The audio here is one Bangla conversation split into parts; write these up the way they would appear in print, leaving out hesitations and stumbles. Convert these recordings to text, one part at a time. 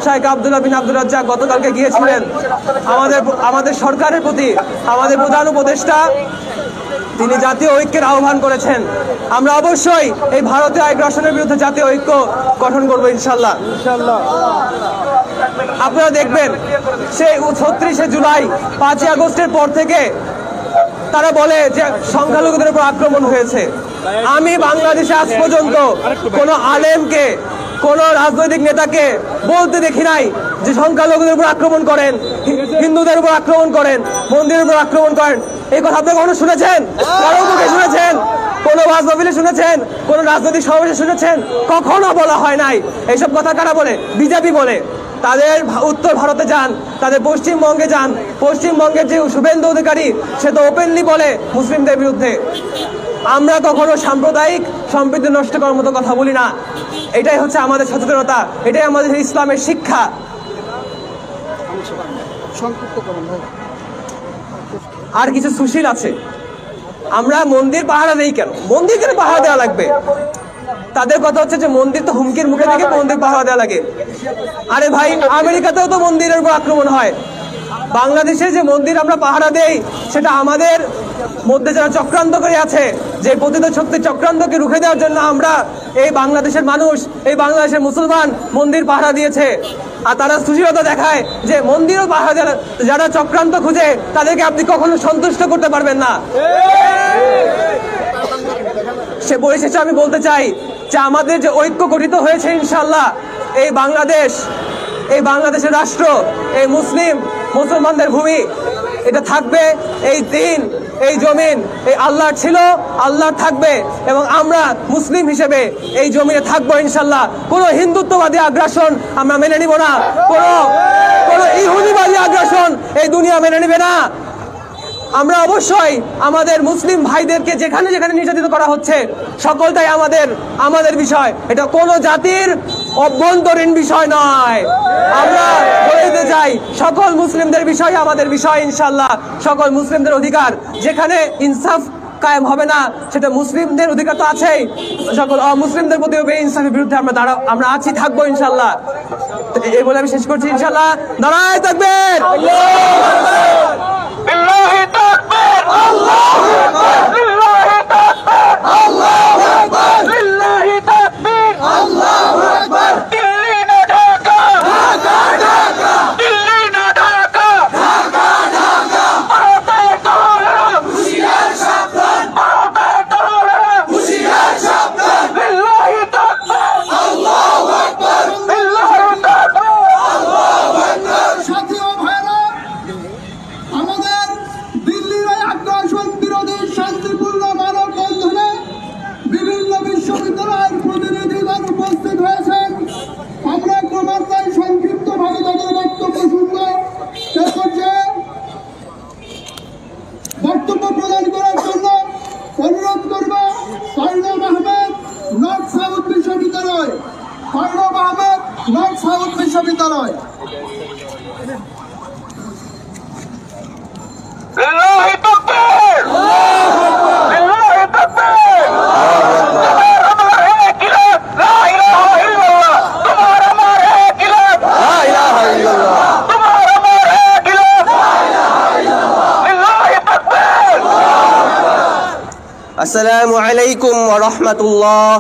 শেখ আব্দুল্লাহ বিন আব্দুর রাজ্জাক গতকালকে গিয়েছিলেন আমাদের সরকারের প্রতি, আমাদের প্রধান উপদেষ্টা তিনি জাতীয় ঐক্যের আহ্বান করেছেন। আমরা অবশ্যই এই ভারতীয় আগ্রাসনের বিরুদ্ধে জাতীয় ঐক্য গঠন করবো ইনশাল্লাহ। আপনারা দেখবেন সেই ৩৬শে জুলাই ৫ই আগস্টের পর থেকে তারা বলে যে সংখ্যালঘুদের উপর আক্রমণ হয়েছে। আমি বাংলাদেশে আজ পর্যন্ত কোন আলেমকে, কোন রাজনৈতিক নেতাকে বলতে দেখি নাই যে সংখ্যালঘুদের উপর আক্রমণ করেন, হিন্দুদের উপর আক্রমণ করেন, মন্দিরের উপর আক্রমণ করেন। এই কথা আপনি কখনো শুনেছেন? কারো মুখে শুনেছেন? কোন ওয়াজ মাহফিলে শুনেছেন? কোন রাজনৈতিক সমাবেশে শুনেছেন? কখনো বলা হয় নাই। এইসব কথা কারা বলে? বিজেপি বলে। তাদের উত্তর ভারতে যান, তাদের পশ্চিমবঙ্গে যান, পশ্চিমবঙ্গের যে শুভেন্দু অধিকারী সে তো ওপেনলি বলে মুসলিমদের বিরুদ্ধে। আমরা কখনো সাম্প্রদায়িক সম্প্রীতি নষ্ট করার মতো কথা বলি না। এটাই হচ্ছে আমাদের সচেতনতা, এটাই আমাদের ইসলামের শিক্ষা। আর কিছু সুশীল আছে, আমরা মন্দির পাহারা দেই কেন? মন্দির কেন পাহারা দেওয়া লাগবে? তাদের কথা হচ্ছে যে মন্দির তো হুমকির মুখে থেকে মন্দির পাহারা দেওয়া লাগে। আরে ভাই, আমেরিকাতেও তো মন্দিরের উপর আক্রমণ হয়। বাংলাদেশে যে মন্দির আমরা পাহারা দেই সেটা আমাদের মধ্যে যারা চক্রান্ত করে আছে, যে পতিত শক্তি চক্রান্তকে রুখে দেওয়ার জন্য আমরা, এই বাংলাদেশের মানুষ, এই বাংলাদেশের মুসলমান মন্দির পাহারা দিয়েছে। আর তারা সুশীলতা দেখায় যে মন্দিরও পাহারা দেয়। যারা চক্রান্ত খুঁজে তাদেরকে আপনি কখনো সন্তুষ্ট করতে পারবেন না। সে পরিশেষে আমি বলতে চাই যে আমাদের যে ঐক্য গঠিত হয়েছে ইনশাল্লাহ, এই বাংলাদেশ, এই বাংলাদেশের রাষ্ট্র, এই মুসলমানদের ভূমি, এটা থাকবে। এই দিন, এই জমিন এই আল্লাহর ছিল, আল্লাহর থাকবে, এবং আমরা মুসলিম হিসেবে এই জমিনে থাকবো ইনশাল্লাহ। কোনো হিন্দুত্ববাদী আগ্রাসন আমরা মেনে নিব না, কোনো ইহুদিবাদী আগ্রাসন এই দুনিয়া মেনে নিবে না। আমরা অবশ্যই আমাদের মুসলিম ভাইদেরকে যেখানে যেখানে নির্যাতিত করা হচ্ছে সকলটাই আমাদের বিষয়, এটা কোনো জাতির অভ্যন্তরীণ বিষয় নয়। আমরা বলে দিতে চাই সকল মুসলিমদের বিষয় আমাদের বিষয় ইনশাল্লাহ। সকল মুসলিমদের অধিকার, যেখানে ইনসাফ কায়েম হবে না সেটা মুসলিমদের অধিকার তো আছেই, সকল অমুসলিমদের প্রতি ইনসাফের বিরুদ্ধে আমরা আছি, থাকবো ইনশাল্লাহ। এই বলে আমি শেষ করছি ইনশাল্লাহ। নারায়ে তাকবীর, লিল্লাহি তাকবীর, আল্লাহু আকবার, লিল্লাহি তাকবীর, আল্লাহু আকবার, লিল্লাহি তাকবীর, আল্লাহু আকবার। দিল্লি না ঢাকা, ঢাকা ঢাকা, দিল্লি না ঢাকা, ঢাকা ঢাকা। ভারতের তরুণেরা হুঁশিয়ার সাবধান, ভারতের তরুণেরা হুঁশিয়ার সাবধান। লিল্লাহি তাকবীর, আল্লাহু আকবার, লিল্লাহি তাকবীর, আল্লাহু আকবার। সাথী ও ভাইরা, আমাদের দিল্লির এই আগ্রাসন বিরোধী শান্তিপূর্ণ মানববন্ধনে বিভিন্ন বিশ্ববিদ্যালয়ের প্রতিনিধিগণ উপস্থিত হয়েছেন। আমরা ক্রমান্বয়ে সংক্ষিপ্তভাবে তাদের বক্তব্য শুনব। সে পর্যায়ে বক্তব্য প্রদান করার জন্য অনুরোধ করব ফারুক আহমেদ, নর্থ সাউথ বিশ্ববিদ্যালয়। ফারুক আহমেদ, নর্থ সাউথ বিশ্ববিদ্যালয়। লিল্লাহি তাকবীর, লিল্লাহি তাকবীর। তোমার আমার এক ইলাহ, লা ইলাহা ইল্লাল্লাহ। তোমার আমার এক ইলাহ, লা ইলাহা ইল্লাল্লাহ। তোমার আমার এক ইলাহ, লা ইলাহা ইল্লাল্লাহ। লিল্লাহি তাকবীর। আসসালামু আলাইকুম ওয়া রাহমাতুল্লাহ।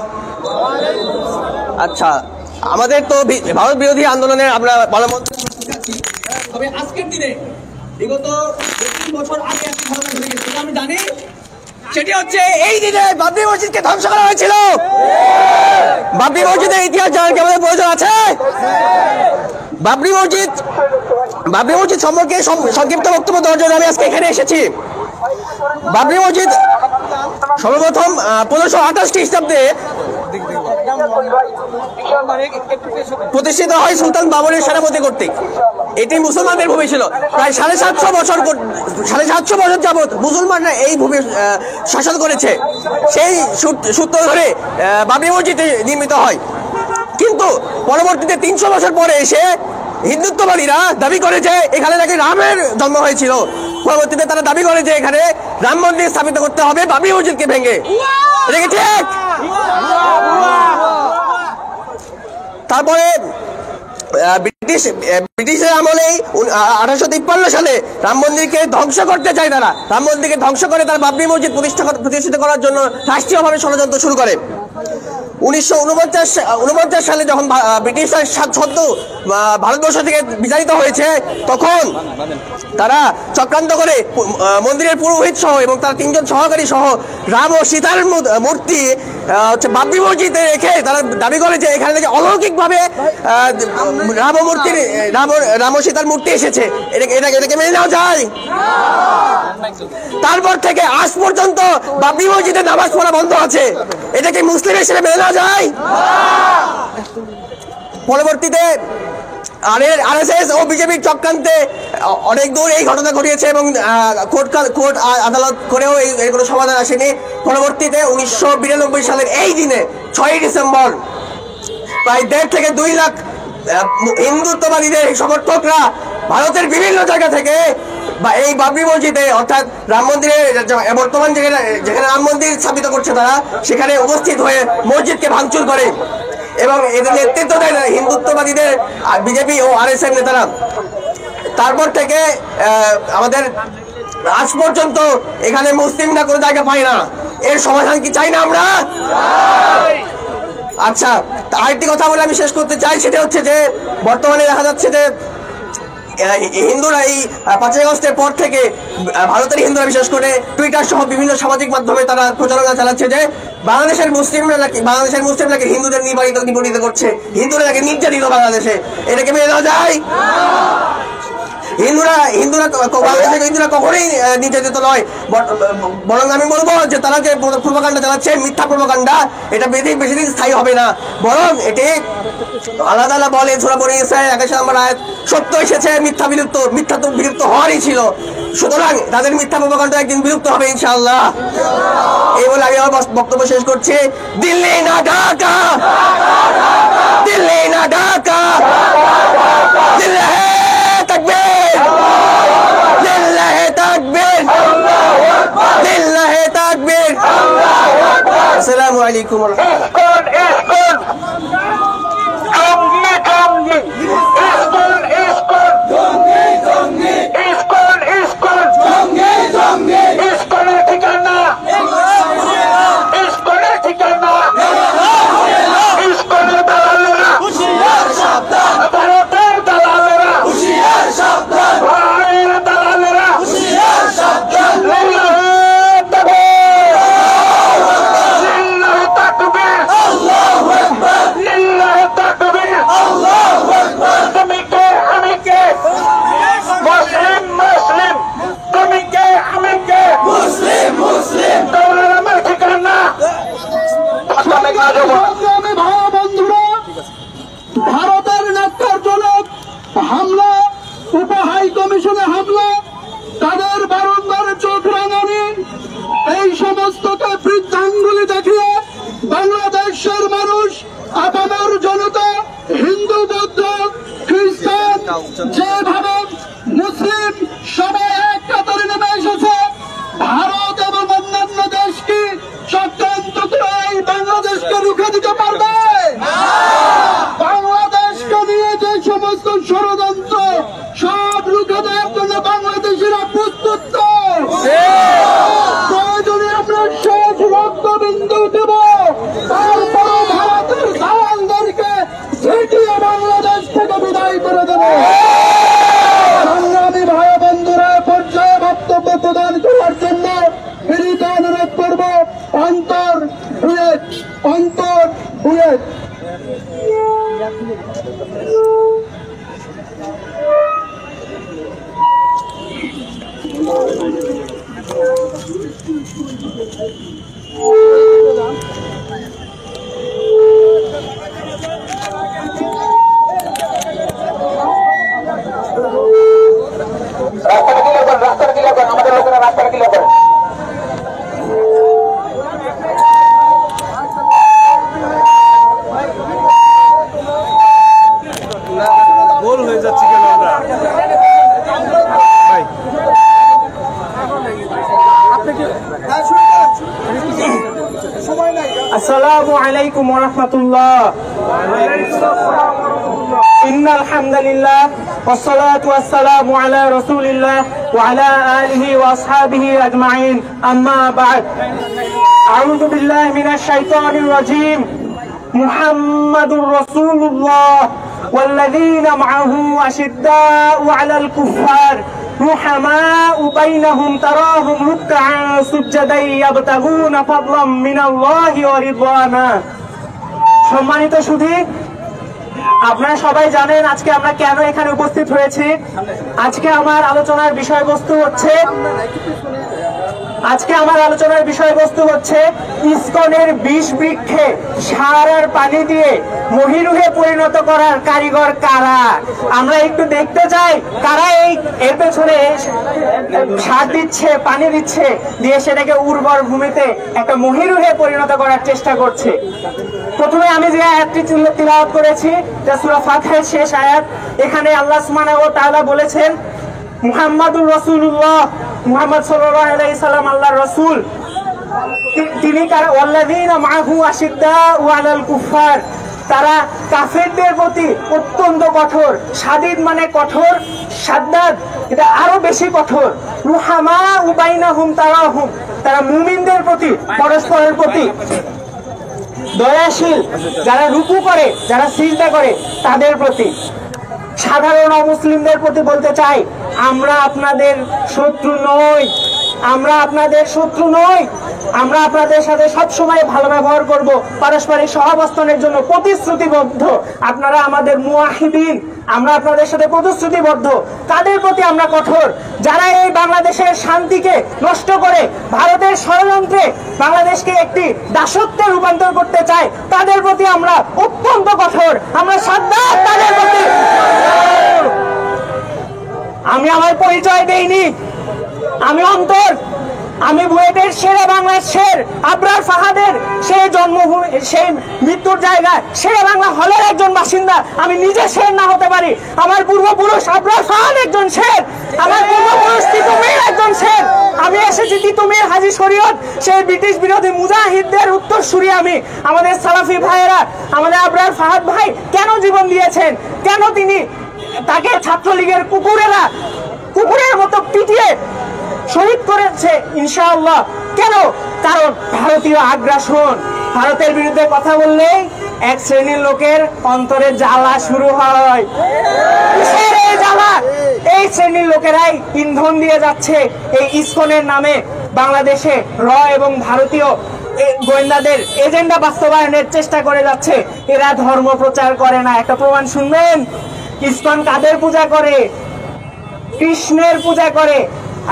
আচ্ছা, আমাদের তো ভারত বিরোধী আন্দোলনের আমরা বলা মন্ত্র, তবে আজকের দিনে বিগত ২০ বছর আগে একটি ঘটনা ঘটে গেছে, আমি জানি। সেটি হচ্ছে এই দিনে বাবরি মসজিদকে ধ্বংস করা হয়েছিল। বাবরি মসজিদের ইতিহাস জানার কি আমাদের প্রয়োজন আছে? বাবরি মসজিদ সম্পর্কে সংক্ষিপ্ত বক্তব্য দেওয়ার জন্য আমি আজকে এখানে এসেছি। বাবরি মসজিদ সর্বপ্রথম ১৫২৮ খ্রিস্টাব্দে প্রতিষ্ঠিত হয় সুলতান বাবরের সেনাপতি কর্তৃক। এটি মুসলমানদের ভূমি ছিল। প্রায় ৭৫০ বছর যাবৎ মুসলমানরা এই ভূমি শাসন করেছে। সেই সূত্র ধরে বাবরি মসজিদ নির্মিত হয়। কিন্তু পরবর্তীতে ৩০০ বছর পরে এসে হিন্দুত্ববাদীরা দাবি করে যে এখানে নাকি রামের জন্ম হয়েছিল। পরবর্তীতে তারা দাবি করে যে এখানে রাম মন্দির স্থাপিত করতে হবে বাবরি মসজিদকে ভেঙে। এটা কি ঠিক? তারপরে ব্রিটিশের আমলে 1853 সালে রাম মন্দিরকে ধ্বংস করতে চায় তারা। রাম মন্দিরকে ধ্বংস করে তারা বাবরি মসজিদ প্রতিষ্ঠিত করার জন্য রাষ্ট্রীয়ভাবে ষড়যন্ত্র শুরু করে। 1949 সালে যখন ব্রিটিশরা সদ্য ভারতবর্ষ থেকে বিতাড়িত হয়েছে, তখন তারা চক্রান্ত করে মন্দিরের পুরোহিত সহ এবং তার 3 জন সহকারী সহ রাম ও সীতার মূর্তি বাবরি মসজিদে রেখে তারা দাবি করে যে এখানে নাকি অলৌকিকভাবে রাম ও সীতার মূর্তি এসেছে। এটাকে মেনে নেওয়া যায়? তারপর থেকে আজ পর্যন্ত বাবরি মসজিদে নামাজ পড়া বন্ধ আছে। এটাকে মুসলিম হিসেবে মেনে নেওয়া যায়? পরবর্তীতে আরএসএস ও বিজেপির চক্রান্তে অনেক দূর এই ঘটনা ঘটিয়েছে এবং কোর্ট আদালত করেও এর কোনো সমাধান আসেনি। পরবর্তীতে 1992 সালের এই দিনে 6 ডিসেম্বর প্রায় 1.5 থেকে 2 লাখ হিন্দুত্ববাদীদের সমর্থকরা ভারতের বিভিন্ন জায়গা থেকে এই বাবরি মসজিদে অর্থাৎ রাম মন্দিরে বর্তমান যেখানে রাম মন্দির স্থাপিত করছে তারা সেখানে উপস্থিত হয়ে মসজিদকে ভাঙচুর করে এবং এদের নেতৃত্ব দেয় হিন্দুত্ববাদীদের বিজেপি ও আরএসএস নেতারা। তারপর থেকে আমাদের আজ পর্যন্ত এখানে মুসলিমরা কোনো জায়গা পায় না। এর সমাধান কি চাই না আমরা? আচ্ছা, আরেকটি কথা বলে আমি শেষ করতে চাই, সেটা হচ্ছে যে বর্তমানে দেখা যাচ্ছে যে হিন্দুরা এই 5ই আগস্টের পর থেকে ভারতের হিন্দুরা বিশেষ করে টুইটার সহ বিভিন্ন সামাজিক মাধ্যমে তারা প্রচারণা চালাচ্ছে যে বাংলাদেশের মুসলিমরা হিন্দুদের নিপীড়িত করছে, হিন্দুরা নাকি নির্যাতিত বাংলাদেশে। এটাকে মেনে নেওয়া যায়? বাংলাদেশের হিন্দুরা কখনোই নির্যাতিত নয়, বরং আমি বলবো যে তারা যে প্রোপাগান্ডা চালাচ্ছে মিথ্যা প্রোপাগান্ডা, এটা বেশি দিন স্থায়ী হবে না, বরং এটি আল্লাহ তাআলা বলে সূরা বনী ইসরাঈল 21 নম্বর আয়াত, সত্য এসেছে মিথ্যা তো বিলুপ্ত হওয়ারই ছিল, সুতরাং তাদের মিথ্যা প্রোপাগান্ডা একদিন বিলুপ্ত হবে ইনশাআল্লাহ। এই বলে আমি আমার বক্তব্য শেষ করছি। দিল্লি না ঢাকা, দিল্লি না ঢাকা, দিল্লি তাকবীর, লিল্লাহি তাকবীর, লিল্লাহি তাকবীর। আসসালামু আলাইকুম ওয়া ভারতের ন্যাক্কারজনক হামলা, উপহাই কমিশনে হামলা, তাদের বারংবার চোখ রাঙানি, এই সমস্তকে বৃদ্ধাঙ্গুলি দেখিয়ে বাংলাদেশের মানুষ, আপামর জনতা, হিন্দু, বৌদ্ধ, খ্রিস্টান, যেভাবে মুসলিম সবাই এক কাতারে নেমে এসেছে, ভারত এবং অন্যান্য দেশকে চক্রান্ত করে এই বাংলাদেশকে রুখে দিতে পারবে? বাংলাদেশকে নিয়ে যে সমস্ত ষড়যন্ত্র, সব রুখে দেওয়ার জন্য বাংলাদেশিরা প্রস্তুত। প্রয়োজনে আমরা শেষ রক্তবিন্দু দেব, তারপরে ভারতের দালালদেরকে ঝেঁটিয়ে বাংলাদেশ থেকে বিদায় করে দেব। সংগ্রামী ভাই বন্ধুরা, পর্যায়ে বক্তব্য প্রদান করার জন্য বিনীত অনুরোধ করব অন্তর বুয়েট। রাস্তাটা ক্লিয়ার করেন, আমাদের লোকেরা রাস্তাটা ক্লিয়ার করেন। গোল হয়ে যাচ্ছে কেন আমরা? ভাই আসসালামু আলাইকুম ওয়া রাহমাতুল্লাহ। إن الحمد لله والصلاة والسلام على رسول الله وعلى آله وأصحابه أجمعين أما بعد أعوذ بالله من الشيطان الرجيم محمد رسول الله والذين معه أشداء على الكفار رحماء بينهم تراهم ركعا سجدا يبتغون فضلا من الله ورضوانا সম্মানিত সুধী, আপনারা সবাই জানেন আজকে আমরা কেন এখানে উপস্থিত হয়েছি। আজকে আমার আলোচনার বিষয়বস্তু হচ্ছে ইসকনের বিষ বৃক্ষে সার আর পানি দিয়ে মহিরুহে পরিণত করার কারিগর কারা। আমরা একটু দেখতে চাই কারা এর পেছনে সার দিচ্ছে, পানি দিচ্ছে, দিয়ে সেটাকে উর্বর ভূমিতে একটা মহিরুহে পরিণত করার চেষ্টা করছে। প্রথমে আমি যে আয়াতটি তিলাওয়াত করেছি, যা সূরা ফাতহার শেষ আয়াত, এখানে আল্লাহ সুবহানাহু ওয়া তাআলা বলেছেন মুহাম্মাদুর রাসূলুল্লাহ, মুহাম্মদ সাল্লাল্লাহু আলাইহি সাল্লাম আল্লাহর রাসূল। তিনি কারা? ওয়াল্লাযীনা মাআহু আশিদ্দাউ আলাল কুফার, তারা কাফেরদের প্রতি অত্যন্ত কঠোর। শাদীদ মানে কঠোর, শাদ্দাদ এটা আরো বেশি কঠোর। রুহামাউ বাইনাহুম তারাহুম, তারা মুমিনদের প্রতি, পরস্পরের প্রতি দয়াশীল। যারা রুকু করে, যারা সিজদা করে তাদের প্রতি। সাধারণ অমুসলিমদের প্রতি বলতে চাই, আমরা আপনাদের শত্রু নই, আমরা আপনাদের শত্রু নই। আমরা আপনাদের সাথে সবসময় ভালো ব্যবহার করব, পারস্পরিক সহাবস্থানের জন্য প্রতিশ্রুতিবদ্ধ। আপনারা আমাদের মুআহিদিন, আমরা আপনাদের সাথে প্রতিশ্রুতিবদ্ধ। তাদের প্রতি আমরা কঠোর। যারা এই বাংলাদেশের শান্তিকে নষ্ট করে ভারতের ষড়যন্ত্রে বাংলাদেশকে একটি দাসত্বে রূপান্তর করতে চায়, তাদের প্রতি আমরা অত্যন্ত কঠোর। আমরা সাদ্দাত তাদের প্রতি। আমি আমার পরিচয় দেইনি, আমি অন্তর, আমি বুয়েটের শেরে বাংলার শের, আবরার ফাহাদের সেই জন্মভূমি, সেই মৃত্যুর জায়গা শেরে বাংলা হলের একজন বাসিন্দা। আমি নিজে শের না হতে পারি, আমার পূর্বপুরুষ আবরার ফাহাদ একজন শের, আমার পূর্বপুরুষ তিতুমির একজন শের। আমি এসেছি তিতুমির, হাজী শরীয়ত, সেই ব্রিটিশ বিরোধী মুজাহিদদের উত্তরসূরি আমি। আমাদের সালাফি ভাইয়েরা, আমাদের আবরার ফাহাদ ভাই কেন জীবন দিয়েছেন, কেন তিনি তাকে ছাত্রলীগের কুকুরের মতো পিটিয়ে শহীদ করেছে ইনশাআল্লাহ। কেন? কারণ ভারতীয় আগ্রাসন। ভারতের বিরুদ্ধে কথা বললেই এক শ্রেণীর লোকের অন্তরে জ্বালা শুরু হয়। এই জ্বালা এই শ্রেণীর লোকেরাই ইন্ধন দিয়ে যাচ্ছে এই ইসকনের নামে বাংলাদেশে এবং ভারতীয় গোয়েন্দাদের এজেন্ডা বাস্তবায়নের চেষ্টা করে যাচ্ছে। এরা ধর্ম প্রচার করে না। একটা প্রমাণ শুনবেন, ইসকন কাদের পূজা করে? কৃষ্ণের পূজা করে।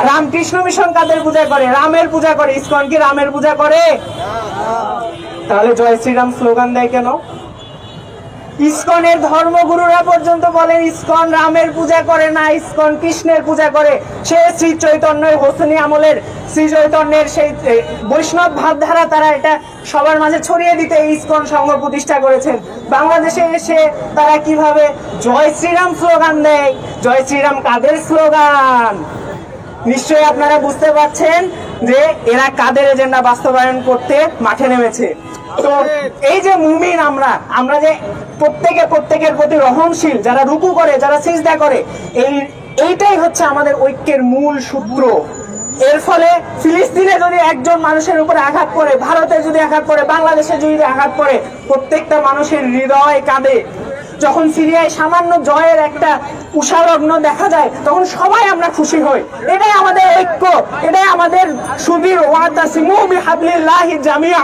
রামকৃষ্ণ মিশন কাদের পূজা করে? রামের পূজা করে। ইসকন কি রামের পূজা করে? তাহলে জয় শ্রীরাম স্লোগান দেয় কেন? ইসকনের ধর্মগুরুরা পর্যন্ত বলেন ইসকন রামের পূজা করে না, ইসকন কৃষ্ণের পূজা করে। সে শ্রী চৈতন্যের হোসনি আমলের শ্রী চৈতন্যের সেই বৈষ্ণব ভাবধারা তারা এটা সবার মাঝে ছড়িয়ে দিতে ইসকন সংঘ প্রতিষ্ঠা করেছেন। বাংলাদেশে এসে তারা কিভাবে জয় শ্রীরাম স্লোগান দেয়? জয় শ্রীরাম কাদের স্লোগান? নিশ্চয়ই আপনারা বুঝতে পারছেন যে এরা কাদের এজেন্ডা বাস্তবায়ন করতে মাঠে নেমেছে। তো এই যে মুমিন, আমরা যে প্রত্যেকের প্রতি রহমশীল, যারা রুকু করে, যারা সিজদা করে, এইটাই হচ্ছে আমাদের ঐক্যের মূল সূত্র। এর ফলে ফিলিস্তিনে যদি একজন মানুষের উপরে আঘাত করে, ভারতে যদি আঘাত করে, বাংলাদেশে যদি আঘাত করে, প্রত্যেকটা মানুষের হৃদয় কাঁদে। যখন সিরিয়ায় সামান্য জয়ের একটা উষালগ্ন দেখা যায়, তখন সবাই আমরা খুশি হই। এটাই আমাদের ঐক্য, এটাই আমাদের সুবীর ওয়াতাসিমু বিহাবলিল্লাহি জামিআ।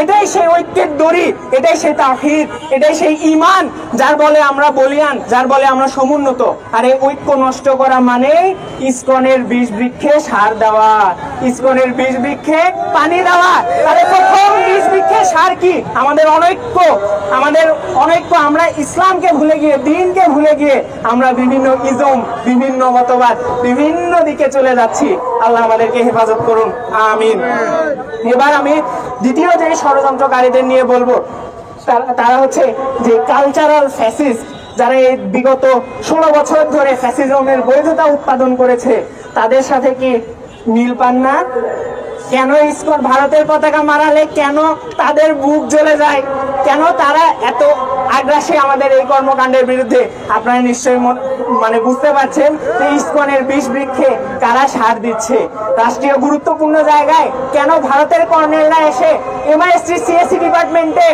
এটাই সেই ঐক্যের দড়ি, এটাই সেই তাওহীদ, এটাই সেই ঈমান যার বলে আমরা বলিয়ান, যার বলে আমরা সমুন্নত। আর এই ঐক্য নষ্ট করা মানেই ইসকনের বীজ বৃক্ষে সার দেওয়া, ইসকনের বীজ বৃক্ষে পানি দেওয়া। আরে প্রথম বীজ বৃক্ষে সার কি? আমাদের অনৈক্য, আমাদের অনৈক্য। আমরা ইসলামকে ভুলে গিয়ে, দ্বীনকে ভুলে গিয়ে আমরা বিভিন্ন ইজম, বিভিন্ন মতবাদ, বিভিন্ন দিকে চলে যাচ্ছি। আল্লাহ আমাদেরকে হেফাজত করুন, আমিন। এবার আমি দ্বিতীয় যে ষড়যন্ত্রকারীদের নিয়ে বলবো, তারা হচ্ছে যে কালচারাল ফ্যাসিস্ট, যারা এই বিগত 16 বছর ধরে ফ্যাসিজমের বৈধতা উৎপাদন করেছে। তাদের সাথে কি মিল পান না? কেন ইসকন ভারতের পতাকা মারালে কেন তাদের বুক জ্বলে যায়? কেন তারা এত আগ্রাসী আমাদের এই কর্মকাণ্ডের বিরুদ্ধে। আপনারা নিশ্চয়ই মানে বুঝতে পারছেন যে ইসকনের বিষ বৃক্ষে কারা সার দিচ্ছে। রাষ্ট্রীয় গুরুত্বপূর্ণ জায়গায় কেন ভারতের কর্নেলরা এসে এমআইএসটি সিএসসি ডিপার্টমেন্টে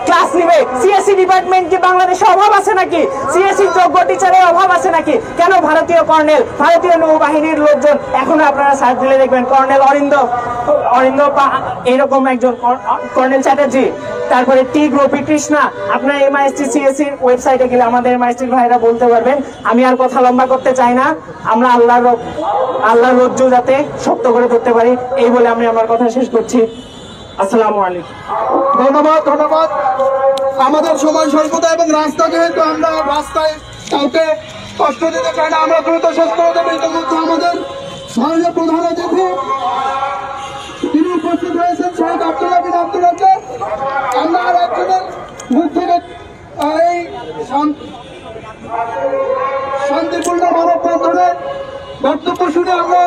ক্লাস নিবে? সিএসসি ডিপার্টমেন্ট কি বাংলাদেশে অভাব আছে নাকি? সিএসসি যোগ্য টিচারের অভাব আছে নাকি? কেন ভারতীয় কর্নেল, ভারতীয় নৌবাহিনীর লোকজন এখনো আপনারা সার্চ দিলে দেখবেন কর্নেল অরিন্দম এরকম একজন, কর্নেল চ্যাটার্জি, তারপরে টি গোপী কৃষ্ণা। আপনার এমআইএসটি সিএসসি ওয়েবসাইটে গেলে আমাদের এমআইএসটি ভাইরা বলতে পারবেন। আমি আর কথা লম্বা করতে চাই না। আমরা আল্লাহর রজ্জু যাতে শক্ত করে ধরতে পারি, এই বলে আমি আমার কথা শেষ করছি। আসসালামু আলাইকুম। ধন্যবাদ। আমাদের সময় স্বল্পতা এবং রাস্তা যেহেতু আমরা রাস্তায় কাউকে কষ্ট দিতে চাই না, আমরা দ্রুত শেষ করে দেবো। ইতিমধ্যে আমাদের মাননীয় প্রধান অতিথি তিনি উপস্থিত হয়েছেন, শহীদ আব্দুল্লাহ বিন আব্দুল রাজ্জাক। আমরা আর একজনের মুখ থেকে এই শান্তিপূর্ণ মানববন্ধনের বক্তব্য শুনে আমরা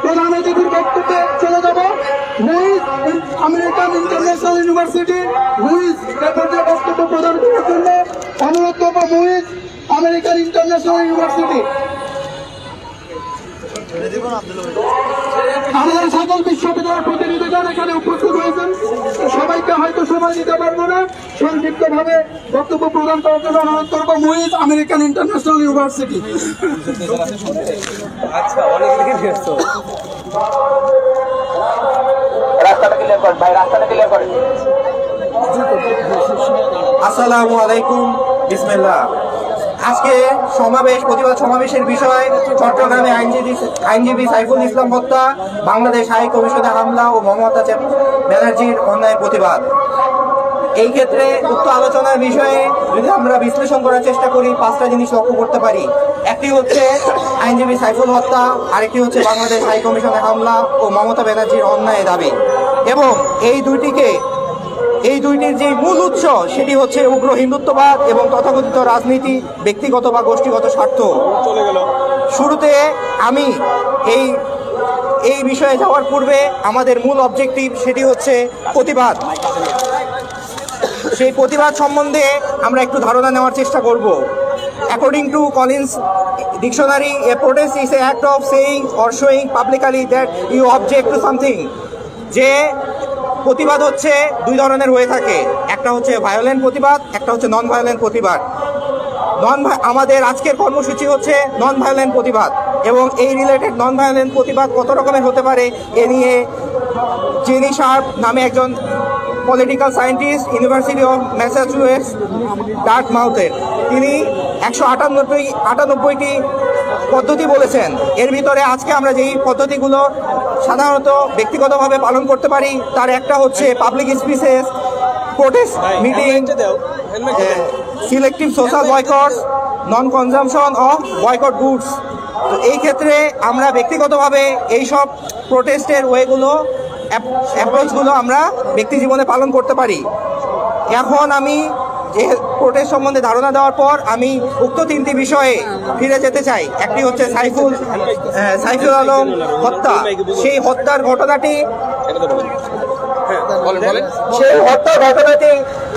প্রধান অতিথির বক্তব্যে চলে যাব। Louis American International University Louis এরপরে বক্তব্য প্রদান করার জন্য অনুরোধ করবো লুইস আমেরিকান ইন্টারন্যাশনাল ইউনিভার্সিটি। আমাদের সকল বিশ্ববিদ্যালয়ের প্রতিনিধিগণ এখানে উপস্থিত হয়েছেন, সবাইকে হয়তো সময় দিতে পারবো না, সংক্ষিপ্ত ভাবে বক্তব্য প্রদান করার জন্য অনুরোধ করবো মুইজ আমেরিকান ইন্টারন্যাশনাল ইউনিভার্সিটি। আচ্ছা, অনেক লিখেছো। রাস্তাটা ক্লিয়ার করেন ভাই, রাস্তাটা ক্লিয়ার করেন। আসসালামু আলাইকুম, বিসমিল্লাহ। আজকে প্রতিবাদ সমাবেশের বিষয় চট্টগ্রামে আইনজীবী সাইফুল ইসলাম হত্যা, বাংলাদেশ হাই কমিশনে হামলা ও মমতা ব্যানার্জির অন্যায়ের প্রতিবাদ। এই ক্ষেত্রে উক্ত আলোচনার বিষয়ে যদি আমরা বিশ্লেষণ করার চেষ্টা করি, 5টা জিনিস লক্ষ্য করতে পারি। একটি হচ্ছে আইনজীবী সাইফুল হত্যা, আরেকটি হচ্ছে বাংলাদেশ হাই কমিশনে হামলা ও মমতা ব্যানার্জির অন্যায় দাবি। এবং এই দুইটির যে মূল উৎস সেটি হচ্ছে উগ্র হিন্দুত্ববাদ এবং তথাকথিত রাজনীতি, ব্যক্তিগত বা গোষ্ঠীগত স্বার্থ। শুরুতে আমি এই বিষয়ে যাওয়ার পূর্বে আমাদের মূল অবজেক্টিভ সেটি হচ্ছে প্রতিবাদ। সেই প্রতিবাদ সম্বন্ধে আমরা একটু ধারণা নেওয়ার চেষ্টা করব। According to Collins Dictionary, a protest is an act of saying or showing publicly that you object to something. যে প্রতিবাদ হচ্ছে দুই ধরনের হয়ে থাকে, একটা হচ্ছে ভায়োলেন্ট প্রতিবাদ, একটা হচ্ছে নন ভায়োলেন্ট প্রতিবাদ। আমাদের আজকের কর্মসূচি হচ্ছে নন ভায়োলেন্ট প্রতিবাদ, এবং এই রিলেটেড নন ভায়োলেন্ট প্রতিবাদ কত রকমের হতে পারে এ নিয়ে জেনি শার্প নামে একজন political scientist, university of Massachusetts ডার্টমাউথের, তিনি 198টি পদ্ধতি বলেছেন। এর ভিতরে আজকে আমরা যেই পদ্ধতিগুলো সাধারণত ব্যক্তিগতভাবে পালন করতে পারি তার একটা হচ্ছে public speeches, protest meeting, selective social boycott, non consumption of boycott goods. তো এই ক্ষেত্রে আমরা ব্যক্তিগতভাবে এইসব প্রোটেস্টের অ্যাপ্রোচগুলো আমরা ব্যক্তি জীবনে পালন করতে পারি। এখন আমি যে প্রোটেস্ট সম্বন্ধে ধারণা দেওয়ার পর আমি উক্ত 3টি বিষয়ে ফিরে যেতে চাই। একটি হচ্ছে সাইফুল আলম হত্যা। সেই হত্যার ঘটনাটি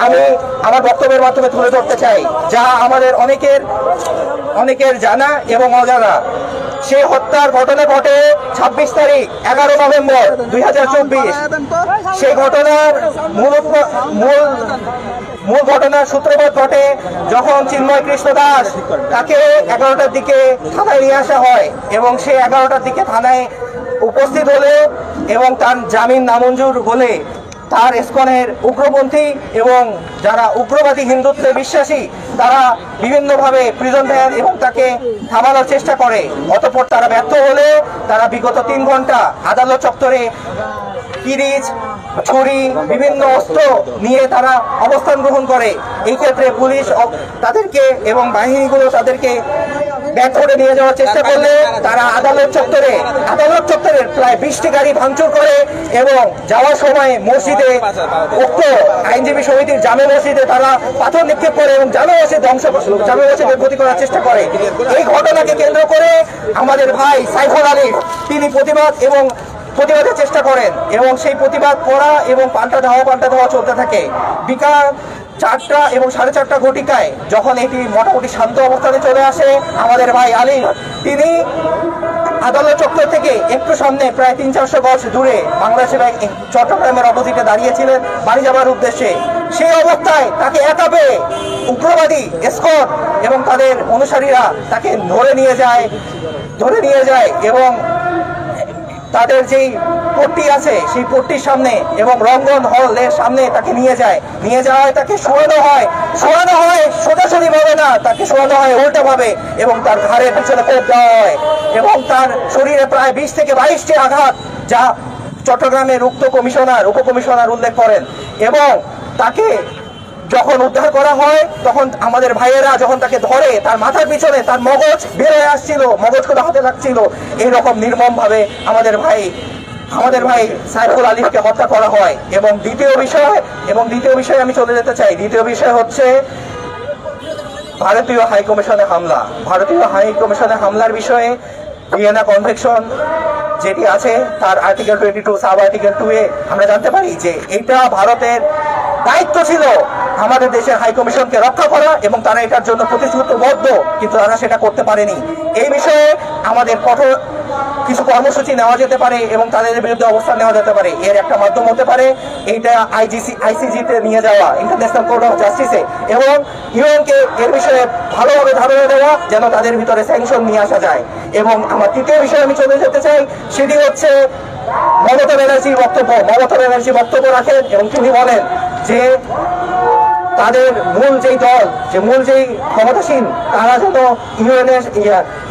আমি আমার বক্তব্যের মাধ্যমে তুলে ধরতে চাই, যা আমাদের অনেকের জানা এবং অজানা। সেই হত্যার ঘটনা ঘটে 26 তারিখ 11 নভেম্বর 2024। সেই ঘটনার মূল ঘটনার সূত্রপাত ঘটে যখন চিন্ময় কৃষ্ণ দাস তাকে 11টার দিকে থানায় নিয়ে আসা হয়, এবং সে 11টার দিকে থানায় উপস্থিত হলে এবং তার জামিন নামঞ্জুর হলে তার ইসকনের উগ্রপন্থী এবং যারা উগ্রবাদী হিন্দুত্বে বিশ্বাসী তারা বিভিন্নভাবে প্রিজন দেন এবং তাকে থামানোর চেষ্টা করে। অতঃপর তারা ব্যর্থ হলে তারা বিগত 3 ঘন্টা আদালত চত্বরে কিরিচ, ছুরি, বিভিন্ন অস্ত্র নিয়ে তারা অবস্থান গ্রহণ করে। এই ক্ষেত্রে পুলিশ তাদেরকে এবং বাহিনীগুলো তাদেরকে ব্যাক করে নিয়ে যাওয়ার চেষ্টা করলে তারা আদালত চত্বরের প্রায় 20টি গাড়ি ভাঙচুর করে এবং যাওয়ার সময় মসজিদে, উক্ত আইনজীবী সমিতির জামে মসজিদে তারা পাথর নিক্ষেপ করে এবং জামে মসজিদের ক্ষতি করার চেষ্টা করে। এই ঘটনাকে কেন্দ্র করে আমাদের ভাই সাইফুল আলী তিনি প্রতিবাদের চেষ্টা করেন এবং সেই প্রতিবাদ করা এবং পাল্টা ধাওয়া চলতে থাকে। 4টা এবং 4:30 ঘটিকায় যখন এটি মোটামুটি শান্ত অবস্থানে চলে আসে, আমাদের ভাই আলী তিনি আদালত চত্বর থেকে একটু সামনে প্রায় 300-400 গজ দূরে বাংলাদেশের চট্টগ্রামের অপোজিটে দাঁড়িয়েছিলেন বাড়ি যাবার উদ্দেশ্যে। সেই অবস্থায় তাকে একা পেয়ে উগ্রবাদী স্কট এবং তাদের অনুসারীরা তাকে ধরে নিয়ে যায় এবং তাদের যেই পট্টি আছে সেই পট্টির সামনে এবং রঙ্গন হলের সামনে তাকে নিয়ে যায় তাকে শোয়ানো হয় সোজাসুজি ভাবে না, তাকে শোয়ানো হয় উল্টা ভাবে এবং তার ঘাড়ের পিছনে কোপ দেওয়া হয় এবং তার শরীরে প্রায় 20 থেকে 22টি আঘাত, যা চট্টগ্রামের উপকমিশনার উল্লেখ করেন। এবং তাকে যখন উদ্ধার করা হয় তখন আমাদের ভাইয়েরা যখন তাকে ধরে তার মাথার পিছনে তার মগজ বের হয়ে আসছিল, মগজগুলো হাতে লাগছিল। এইরকম নির্মম ভাবে আমাদের ভাই সাইফুল আলিফকে হত্যা করা হয়। এবং দ্বিতীয় বিষয় আমি চলে যেতে চাই। দ্বিতীয় বিষয় হচ্ছে ভারতীয় হাইকমিশনে হামলার বিষয়ে ভিয়েনা কনভেনশন যেটি আছে তার আর্টিকেল 22 সাব আর্টিকেল 2 এ আমরা জানতে পারি যে এটা ভারতের দায়িত্ব ছিল আমাদের দেশের হাইকমিশনকে রক্ষা করা এবং তারা এটার জন্য প্রতিশ্রুতিবদ্ধ, কিন্তু তারা সেটা করতে পারেনি। এই বিষয়ে আমাদের কঠোর কিছু কর্মসূচি নেওয়া যেতে পারে এবং তাদের বিরুদ্ধে অবস্থান নেওয়া যেতে পারে। এর একটা মাধ্যম হতে পারে এইটা আইসিজিতে নিয়ে যাওয়া, ইন্টারন্যাশনাল কোর্ট অফ জাস্টিসে, এবং ইউএনকে এর বিষয়ে ভালোভাবে ধারণা দেওয়া যেন তাদের ভিতরে স্যাংশন নিয়ে আসা যায়। এবং আমার তৃতীয় বিষয়ে আমি চলে যেতে চাই, সেটি হচ্ছে মমতা ব্যানার্জি বক্তব্য রাখেন এবং তিনি বলেন যে তাদের মূল যেই ক্ষমতাসীন তারা যেন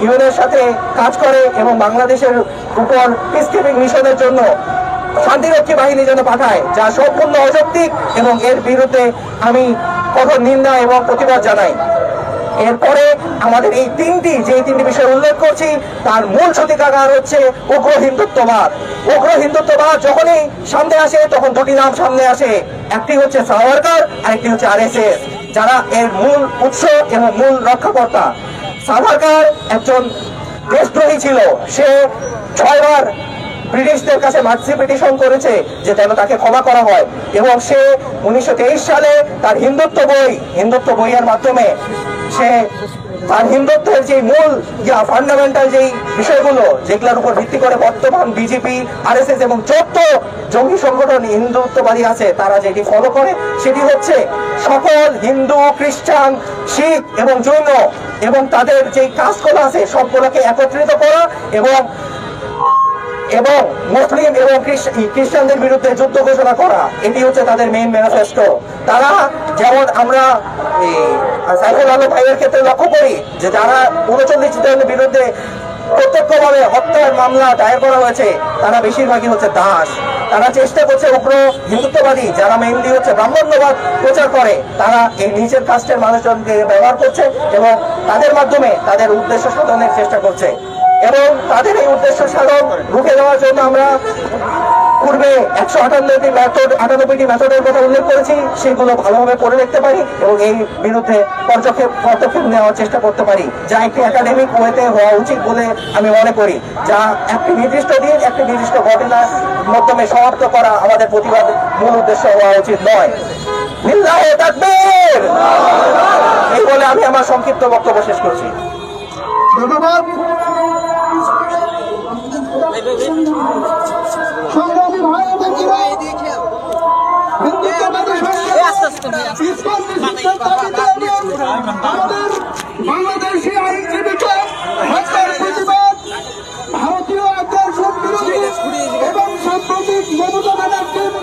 ইউএনের সাথে কাজ করে এবং বাংলাদেশের উপর পিসকিপিং মিশনের জন্য শান্তিরক্ষী বাহিনী যেন পাঠায়, যা সম্পূর্ণ অযৌক্তিক এবং এর বিরুদ্ধে আমি কঠোর নিন্দা এবং প্রতিবাদ জানাই। এরপরে আমাদের এই তিনটি বিষয় উল্লেখ করছি, তার মূল সূতিকাগার হচ্ছে উগ্র হিন্দুত্ববাদ। যখনই সামনে আসে তখন দুটি নাম সামনে আসে, একটি হচ্ছে সাভারকার আর একটি হচ্ছে RSS, যারা এর মূল উৎস এবং মূল রক্ষাকর্তা। সাভারকার একজন দেশদ্রোহী ছিল, সে 6 বার ব্রিটিশদের কাছে মার্সি পিটিশন করেছে যে যেন তাকে ক্ষমা করা হয় এবং সে 1923 সালে তার হিন্দুত্ব বইয়ের মাধ্যমে সে তার হিন্দুত্বের যে মূল ফান্ডামেন্টাল যেই বিষয়গুলো যেগুলোর উপর ভিত্তি করে বর্তমান বিজেপি, RSS এবং যত জঙ্গি সংগঠন হিন্দুত্ববাদী আছে তারা যেটি ফলো করে সেটি হচ্ছে সকল হিন্দু, খ্রিস্টান, শিখ এবং জৈন এবং তাদের যে কাজগুলো আছে সবগুলোকে একত্রিত করা এবং মুসলিম এবং খ্রিস্টানদের বিরুদ্ধে যুদ্ধ ঘোষণা করা। এটি হচ্ছে তাদের মেইন ম্যানিফেস্টো। তারা যেমন আমরা সাইফুল আলম ভাইয়ের ক্ষেত্রে লক্ষ্য করি যে যারা 39 জনের বিরুদ্ধে প্রত্যক্ষভাবে হত্যার মামলা দায়ের করা হয়েছে তারা বেশিরভাগই হচ্ছে দাস। তারা চেষ্টা করছে উগ্র হিন্দুত্ববাদী যারা মেইনলি হচ্ছে ব্রাহ্মণ্যবাদ প্রচার করে, তারা এই নিচের কাস্টের মানুষজনকে ব্যবহার করছে এবং তাদের মাধ্যমে তাদের উদ্দেশ্য সাধনের চেষ্টা করছে। এবং তাদের এই উদ্দেশ্য সাধন রুখে দেওয়ার জন্য আমরা পূর্বে 198টি মেথডের কথা উল্লেখ করেছি, সেগুলো ভালোভাবে পড়ে দেখতে পারি এবং এই বিরুদ্ধে পদক্ষেপ নেওয়ার চেষ্টা করতে পারি, যা একটি একাডেমিক ওয়েতে হওয়া উচিত বলে আমি মনে করি, যা একটি নির্দিষ্ট দিন একটি নির্দিষ্ট ঘটনার মাধ্যমে সমাপ্ত করা আমাদের প্রতিবাদের মূল উদ্দেশ্য হওয়া উচিত নয়। লিল্লাহে তাকবীর! এই বলে আমি আমার সংক্ষিপ্ত বক্তব্য শেষ করছি। ধন্যবাদ। সংগ্রামী ভাই এবং আমাদের বাংলাদেশি আইনজীবীকে হত্যার প্রতিবাদ, ভারতীয় আগ্রাসন বিরোধী এবং সাম্প্রতিক মমতা ব্যানার্জির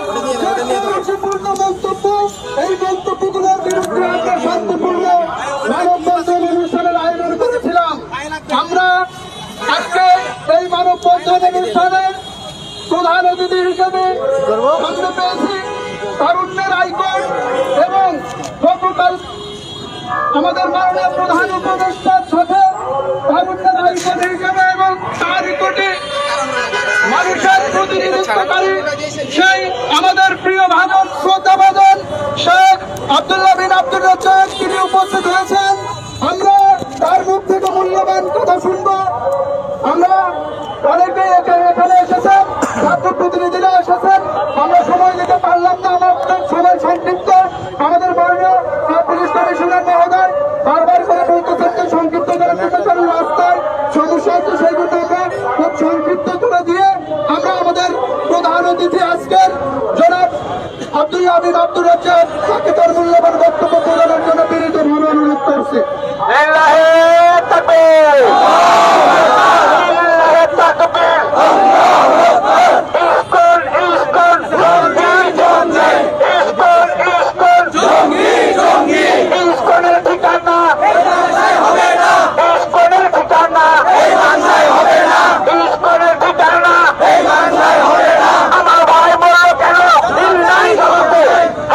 শান্তিপূর্ণ বক্তব্য, এই বক্তব্যগুলোর বিরুদ্ধে আমরা শান্তিপূর্ণ মানববন্ধন অনুষ্ঠানের আয়োজন করেছিলাম। আমরা আজকে এই মানববন্ধন অনুষ্ঠানে প্রধান অতিথি হিসেবে সামনে পেয়েছি তারুণ্যের আইকন এবং গতকাল আমাদের মাননীয় প্রধান উপদেষ্টার সাথে তারুণ্যের আইকন হিসেবে এবং তারই কোটি মানুষের প্রতিনিধিত্বকারী সেই আমাদের প্রিয় ভাজন শ্রদ্ধাভাজন শেখ আব্দুল্লাহ বিন আব্দুর রাজ্জাক তিনি উপস্থিত হয়েছেন। আমরা তার মুখ থেকে মূল্যবান কথা শুনবো। আমরা অনেকে এখানে এসেছেন, ছাত্র প্রতিনিধিরা এসেছেন, আমরা সময় দিতে পারলাম না, আমাদের সময় সংক্ষিপ্ত। আমাদের মাননীয় সরকারের রাস্তায় সমস্যা হচ্ছে, সেগুলো আমরা খুব সংক্ষিপ্ত করে দিয়ে আমরা আমাদের প্রধান অতিথি আজকের জনাব আব্দুল হামিদ আব্দুর রাজ্জাক তাকে তার মূল্যবান বক্তব্য প্রদানের জন্য বিনীতভাবে অনুরোধ করছি। লিল্লাহি তাকবীর, লিল্লাহি তাকবীর, আল্লাহু আকবার। ইসকন ইসকন জঙ্গি জঙ্গি, ইসকন ইসকন জঙ্গি জঙ্গি, ইসকনের ঠিকানা এই বাংলায় হবে না, ইসকনের ঠিকানা এই বাংলায় হবে না, ইসকনের ঠিকানা এই বাংলায় হবে না। আমার ভাই বলল কেন লিল্লাহি জবাবে,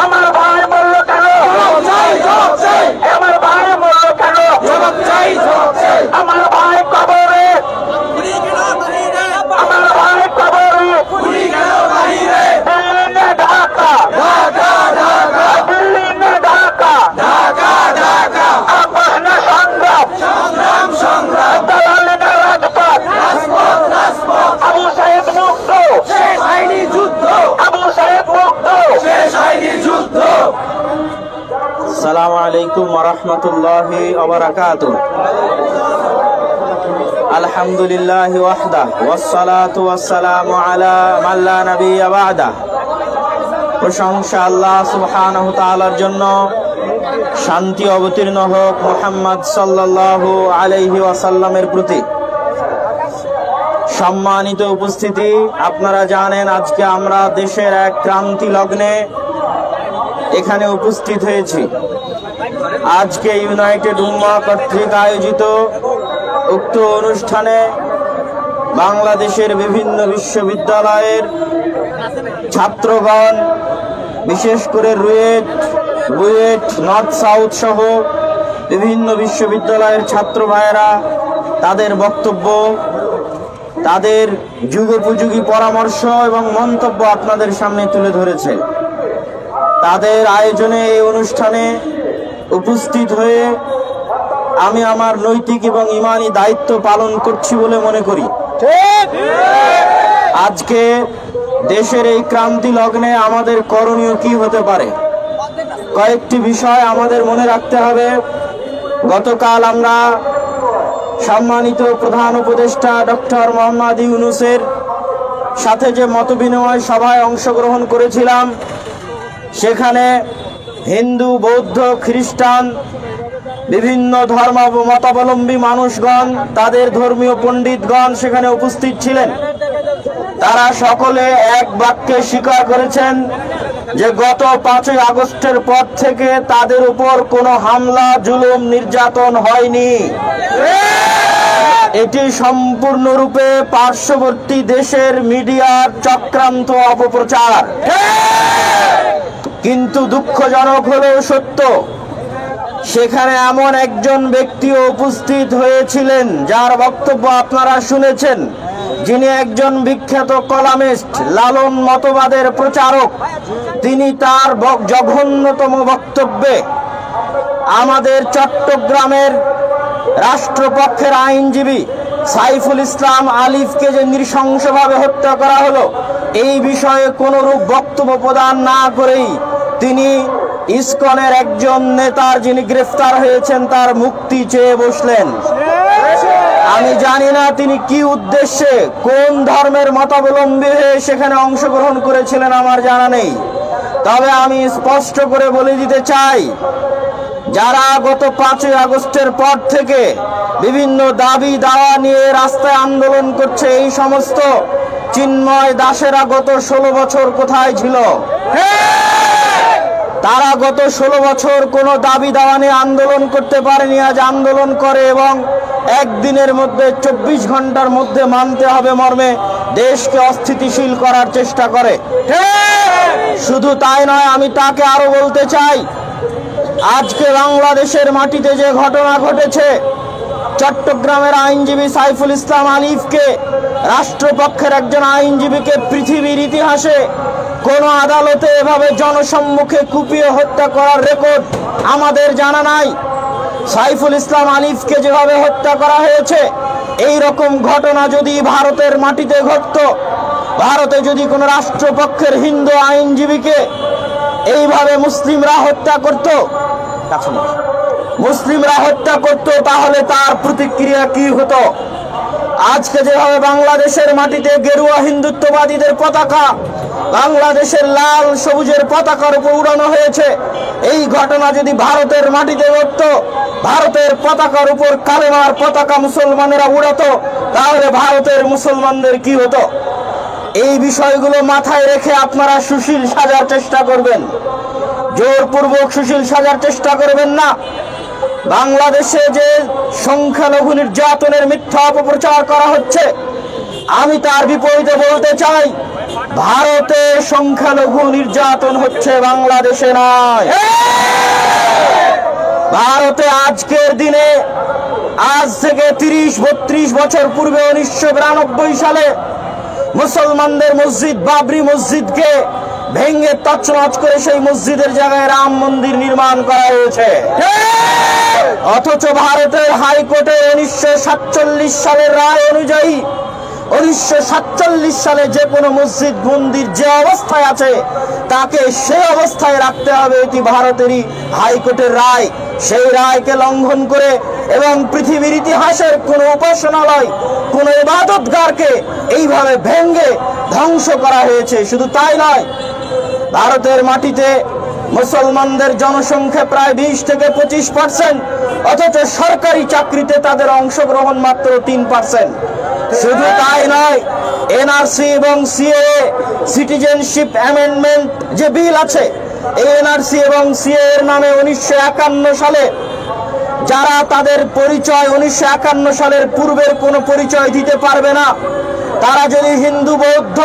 আমার ভাই বলল কেন জবাব চাই, জবাব চাই, আমার ভাই বলল কেন জবাব চাই, জবাব চাই। আমার ভাই কবরে, আমার ভাই কবরে, দিল্লি ঢাকা, ঢাকা ঢাকা, দিল্লি ঢাকা, ঢাকা ঢাকা, আপনা সংগ্রাম, সংগ্রাম সংগ্রাম, দালালি রাজপথ, রাজপথ রাজপথ, আবু সাহেব মুক্ত, শেষ হয়নি যুদ্ধ, আবু সাহেব মুক্ত, শেষ হয়নি যুদ্ধ। আসসালামু আলাইকুম ওয়া রাহমাতুল্লাহি ওয়া বারাকাতুহু। আলহামদুলিল্লাহি ওয়াহদা ওয়াসসালাতু ওয়াসসালামু আলা মান লা নাবিয়্যা বা'দা। প্রশংসা আল্লাহ সুবহানাহু তাআলার জন্য, শান্তি অবতীর্ণ হোক মুহাম্মদ সাল্লাল্লাহু আলাইহি ওয়াসাল্লামের প্রতি। সম্মানিত উপস্থিতি, আপনারা জানেন আজকে আমরা দেশের এক ক্রান্তি লগ্নে এখানে উপস্থিত হয়েছি। আজকে ইউনাইটেড উম্মাহ কর্তৃক আয়োজিত উক্ত অনুষ্ঠানে বাংলাদেশের বিভিন্ন বিশ্ববিদ্যালয়ের ছাত্রগণ, বিশেষ করে রুয়েট, বুয়েট, নর্থ সাউথ সহ বিভিন্ন বিশ্ববিদ্যালয়ের ছাত্র ভাইয়েরা তাদের বক্তব্য, তাদের যুগোপযোগী পরামর্শ এবং মন্তব্য আপনাদের সামনে তুলে ধরেছে। তাদের আয়োজনে এই অনুষ্ঠানে উপস্থিত হয়ে আমি আমার নৈতিক এবং ঈমানি দায়িত্ব পালন করছি বলে মনে করি। আজকে দেশের এই ক্রান্তি লগ্নে আমাদের করণীয় কি হতে পারে, কয়েকটি বিষয় আমাদের মনে রাখতে হবে। গতকাল আমরা সম্মানিত প্রধান উপদেষ্টা ডক্টর মোহাম্মদ ইউনূসের সাথে যে মতবিনিময় সভায় অংশগ্রহণ করেছিলাম, সেখানে হিন্দু, বৌদ্ধ, খ্রিস্টান, বিভিন্ন ধর্ম মতাবলম্বী মানুষগণ, তাদের ধর্মীয় পণ্ডিতগণ সেখানে উপস্থিত ছিলেন। তারা সকলে এক বাক্যে স্বীকার করেছেন যে গত 5ই আগস্টের পর থেকে তাদের উপর কোনো হামলা, জুলুম, নির্যাতন হয়নি। এটি সম্পূর্ণরূপে পার্শ্ববর্তী দেশের মিডিয়ার চক্রান্ত, অপপ্রচার। কিন্তু দুঃখজনক হলেও সত্য, সেখানে এমন একজন ব্যক্তিও উপস্থিত হয়েছিলেন যার বক্তব্য আপনারা শুনেছেন, যিনি একজন বিখ্যাত কলামিস্ট, লালন মতবাদের প্রচারক। তিনি তার জঘন্যতম বক্তব্যে আমাদের চট্টগ্রামের রাষ্ট্রপক্ষের আইনজীবী সাইফুল ইসলাম আলিফকে যে নৃশংসভাবে হত্যা করা হলো, এই বিষয়ে কোনরূপ বক্তব্য প্রদান না করেই তিনি ইসকনের একজন নেতার, যিনি গ্রেফতার হয়েছেন, তার মুক্তি চেয়ে বসলেন। আমি জানি না তিনি কি উদ্দেশ্যে, কোন ধর্মের মতাবলম্বী হয়ে সেখানে অংশগ্রহণ করেছিলেন, আমার জানা নেই। তবে আমি স্পষ্ট করে বলে দিতে চাই, যারা গত 5ই আগস্টের পর থেকে বিভিন্ন দাবি দাওয়া নিয়ে রাস্তায় আন্দোলন করছে, এই সমস্ত চিন্ময় দাসেরা গত 16 বছর কোথায় ছিল? তারা গত 16 বছর কোনো দাবি দাওয়া নিয়ে আন্দোলন করতে পারেনি, আজ আন্দোলন করে এবং একদিনের মধ্যে 24 ঘন্টার মধ্যে মানতে হবে মর্মে দেশকে অস্থিতিশীল করার চেষ্টা করে। শুধু তাই নয়, আমি তাকে আরো বলতে চাই, আজকে বাংলাদেশের মাটিতে যে ঘটনা ঘটেছে, চট্টগ্রামের আইনজীবী সাইফুল ইসলাম আলিফকে, রাষ্ট্রপক্ষের একজন আইনজীবীকে পৃথিবীর ইতিহাসে কোন আদালতে এভাবে জনসম্মুখে কুপিয়ে হত্যা করার রেকর্ড আমাদের জানা নাই। সাইফুল ইসলাম আলিফকে যেভাবে হত্যা করা হয়েছে, এই রকম ঘটনা যদি ভারতের মাটিতে ঘটত, ভারতে যদি কোনো রাষ্ট্রপক্ষের হিন্দু আইনজীবীকে এইভাবে মুসলিমরা হত্যা করত, মুসলিমরা হত্যা করত, তাহলে তার প্রতিক্রিয়া কি হতো? আজকে যেভাবে বাংলাদেশের মাটিতে গেরুয়া হিন্দুত্ববাদীদের পতাকা বাংলাদেশের লাল সবুজের পতাকার উপর উড়ানো হয়েছে, এই ঘটনা যদি ভারতের মাটিতে ঘটতো, ভারতের পতাকার উপর কালেমার পতাকা মুসলমানেরা উড়াতো, তাহলে ভারতের মুসলমানদের কি হতো? এই বিষয়গুলো মাথায় রেখে আপনারা সুশীল সাজার চেষ্টা করবেন, জোরপূর্বক সুশীল সাজার চেষ্টা করবেন না। বাংলাদেশে যে সংখ্যালঘু নির্যাতনের মিথ্যা অপপ্রচার করা হচ্ছে, আমি তার বিপরীতে বলতে চাই, ভারতে সংখ্যালঘু নির্যাতন হচ্ছে, বাংলাদেশে নয়। ভারতে আজকের দিনে, আজ থেকে 30-32 বছর পূর্বে 1992 সালে মুসলমানদের মসজিদ বাবরি মসজিদকে ভেঙে তছনছ করে সেই মসজিদের জায়গায় রাম মন্দির নির্মাণ করা হয়েছে। অথচ ভারতের হাইকোর্টে 1947 সালের রায় অনুযায়ী 1947 সালে যে কোনো মসজিদ মন্দির যে অবস্থায় আছে তাকে সে অবস্থায় রাখতে হবে, এটি ভারতেরই হাইকোর্টের রায়। সেই রায়কে লঙ্ঘন করে এবং পৃথিবীর ইতিহাসের কোন উপাসনালয়, কোন ইবাদতগারকে এইভাবে ভেঙে ধ্বংস করা হয়েছে। শুধু তাই নয়, ভারতের মাটিতে মুসলমানদের জনসংখ্যা প্রায় 20 থেকে 25%, অথচ সরকারি চাকরিতে তাদের অংশগ্রহণ মাত্র 3%। শুধু তাই নয়, এনআরসি এবং সিএএ সিটিজেনশিপ অ্যামেন্ডমেন্ট যে বিল আছে, এই এনআরসি এবং সিএএ এর নামে 1951 সালে যারা তাদের পরিচয় 1951 সালের পূর্বের কোনো পরিচয় দিতে পারবে না, তারা যদি হিন্দু, বৌদ্ধ,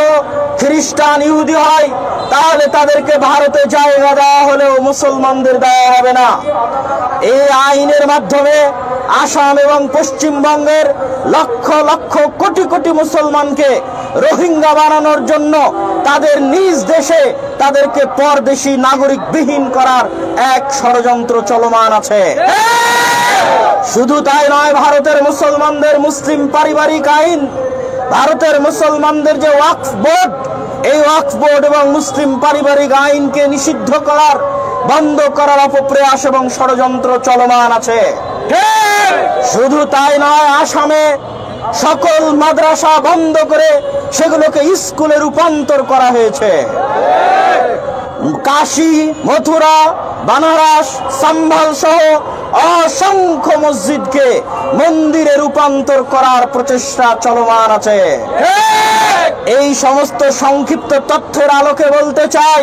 খ্রিস্টান, ইহুদি হয়, তাহলে তাদেরকে ভারতে জায়গা দেওয়া হলেও মুসলমানদের দেওয়া হবে না। এই আইনের মাধ্যমে আসাম এবং পশ্চিমবঙ্গের লক্ষ লক্ষ কোটি কোটি মুসলমানকে রোহিঙ্গা বানানোর জন্য তাদের নিজ দেশে তাদেরকে পরদেশী নাগরিকবিহীন করার এক ষড়যন্ত্র চলমান আছে। শুধু তাই নয়, ভারতের মুসলমানদের মুসলিম পারিবারিক আইন, ভারতের মুসলমানদের যে ওয়াকফ বোর্ড, এই ওয়াকফ বোর্ড এবং মুসলিম পারিবারিক আইনকে নিষিদ্ধ করার, বন্ধ করার অপপ্রয়াস এবং ষড়যন্ত্র চলমান আছে। শুধু তাই নয়, আসামে সকল মাদ্রাসা বন্ধ করে সেগুলোকে স্কুলে রূপান্তর করা হয়েছে। কাশী, মথুরা, বানারস, সম্বল সহ অসংখ্য মসজিদকে মন্দিরে রূপান্তর করার প্রচেষ্টা চলমান আছে। এই সমস্ত সংক্ষিপ্ত তথ্যের আলোকে বলতে চাই,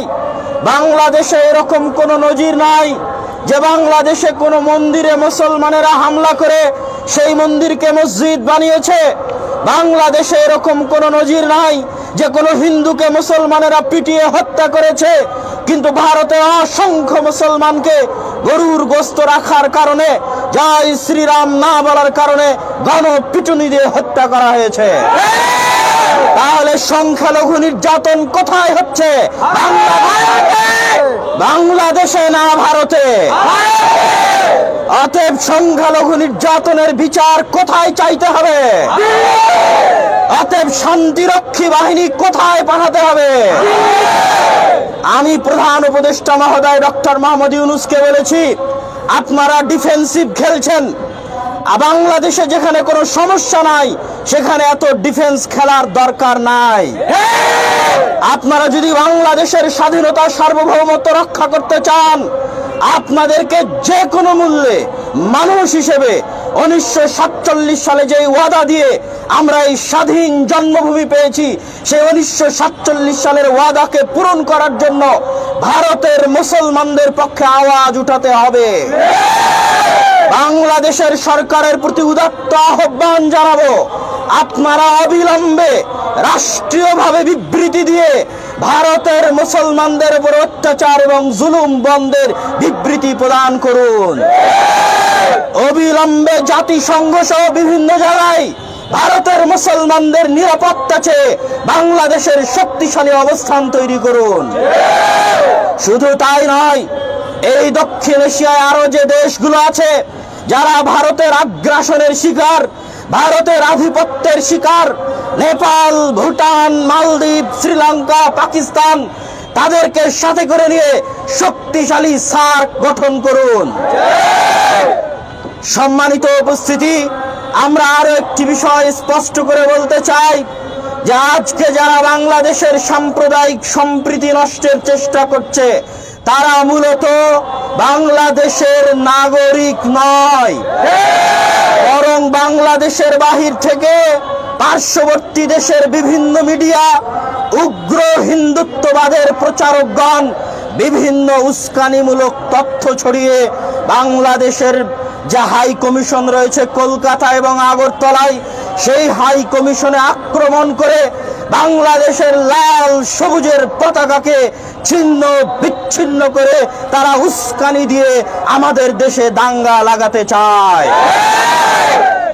বাংলাদেশে এরকম কোনো নজির নাই যে বাংলাদেশে কোনো মন্দিরে মুসলমানেরা হামলা করে সেই মন্দিরকে মসজিদ বানিয়েছে। বাংলাদেশে এরকম কোনো নজির নাই যে কোনো হিন্দুকে মুসলমানেরা পিটিয়ে হত্যা করেছে, কিন্তু ভারতে অসংখ্য মুসলমানকে গরুর গোশত রাখার কারণে, জয় শ্রীরাম না বলার কারণে গণপিটুনি দিয়ে হত্যা করা হয়েছে। তাহলে সংখ্যালঘু নির্যাতন কোথায় হচ্ছে? বাংলাদেশে না ভারতে? অতএব সংখ্যালঘু নির্যাতনের বিচার কোথায় চাইতে হবে? অতএব শান্তিরক্ষী বাহিনী কোথায় পাঠাতে হবে? আমি প্রধান উপদেষ্টা মহোদয় ডক্টর মোহাম্মদ ইউনূসকে বলেছি, আপনারা ডিফেন্সিভ খেলছেন। বাংলাদেশে যেখানে কোনো সমস্যা নাই সেখানে এত ডিফেন্স খেলার দরকার নাই। আপনারা যদি বাংলাদেশের স্বাধীনতা, সার্বভৌমত্ব রক্ষা করতে চান, আপনাদেরকে যে কোনো মূল্যে মানুষ হিসেবে 1947 সালে যে ওয়াদা দিয়ে আমরা এই স্বাধীন জন্মভূমি পেয়েছি, সেই 1947 সালের ওয়াদাকে পূরণ করার জন্য ভারতের মুসলমানদের পক্ষে আওয়াজ উঠাতে হবে। বাংলাদেশের সরকারের প্রতি উদাত্ত আহ্বান জানাবো, আপনারা অবিলম্বে রাষ্ট্রীয়ভাবে বিবৃতি দিয়ে ভারতের মুসলমানদের উপর অত্যাচার এবং জুলুম বন্ধের বিবৃতি প্রদান করুন। অবিলম্বে জাতিসংঘ সহ বিভিন্ন জায়গায় ভারতের মুসলমানদের নিরাপত্তা চেয়ে বাংলাদেশের শক্তিশালী অবস্থান তৈরি করুন। শুধু তাই নয়, এই দক্ষিণ এশিয়ায় আরো যে দেশগুলো আছে যারা ভারতের আগ্রাসনের শিকার, ভারতের আধিপত্যের শিকার, নেপাল, ভুটান, মালদ্বীপ, শ্রীলঙ্কা, পাকিস্তান, তাদেরকে সাথে করে নিয়ে শক্তিশালী সার্ক গঠন করুন। সম্মানিত উপস্থিতি, আমরা আরো একটি বিষয় স্পষ্ট করে বলতে চাই যে আজকে যারা বাংলাদেশের সাম্প্রদায়িক সম্প্রীতি নষ্টের চেষ্টা করছে তারা মূলত বাংলাদেশের নাগরিক নয়, বরং বাংলাদেশের বাহির থেকে পার্শ্ববর্তী দেশের বিভিন্ন মিডিয়া, উগ্র হিন্দুত্ববাদের প্রচারকগণ বিভিন্ন উস্কানিমূলক তথ্য ছড়িয়ে বাংলাদেশের যে হাই কমিশন রয়েছে কলকাতা এবং আগরতলায়, সেই হাই কমিশনে আক্রমণ করে বাংলাদেশের লাল সবুজের পতাকাকে ছিন্ন বিচ্ছিন্ন করে তারা উস্কানি দিয়ে আমাদের দেশে দাঙ্গা লাগাতে চায়।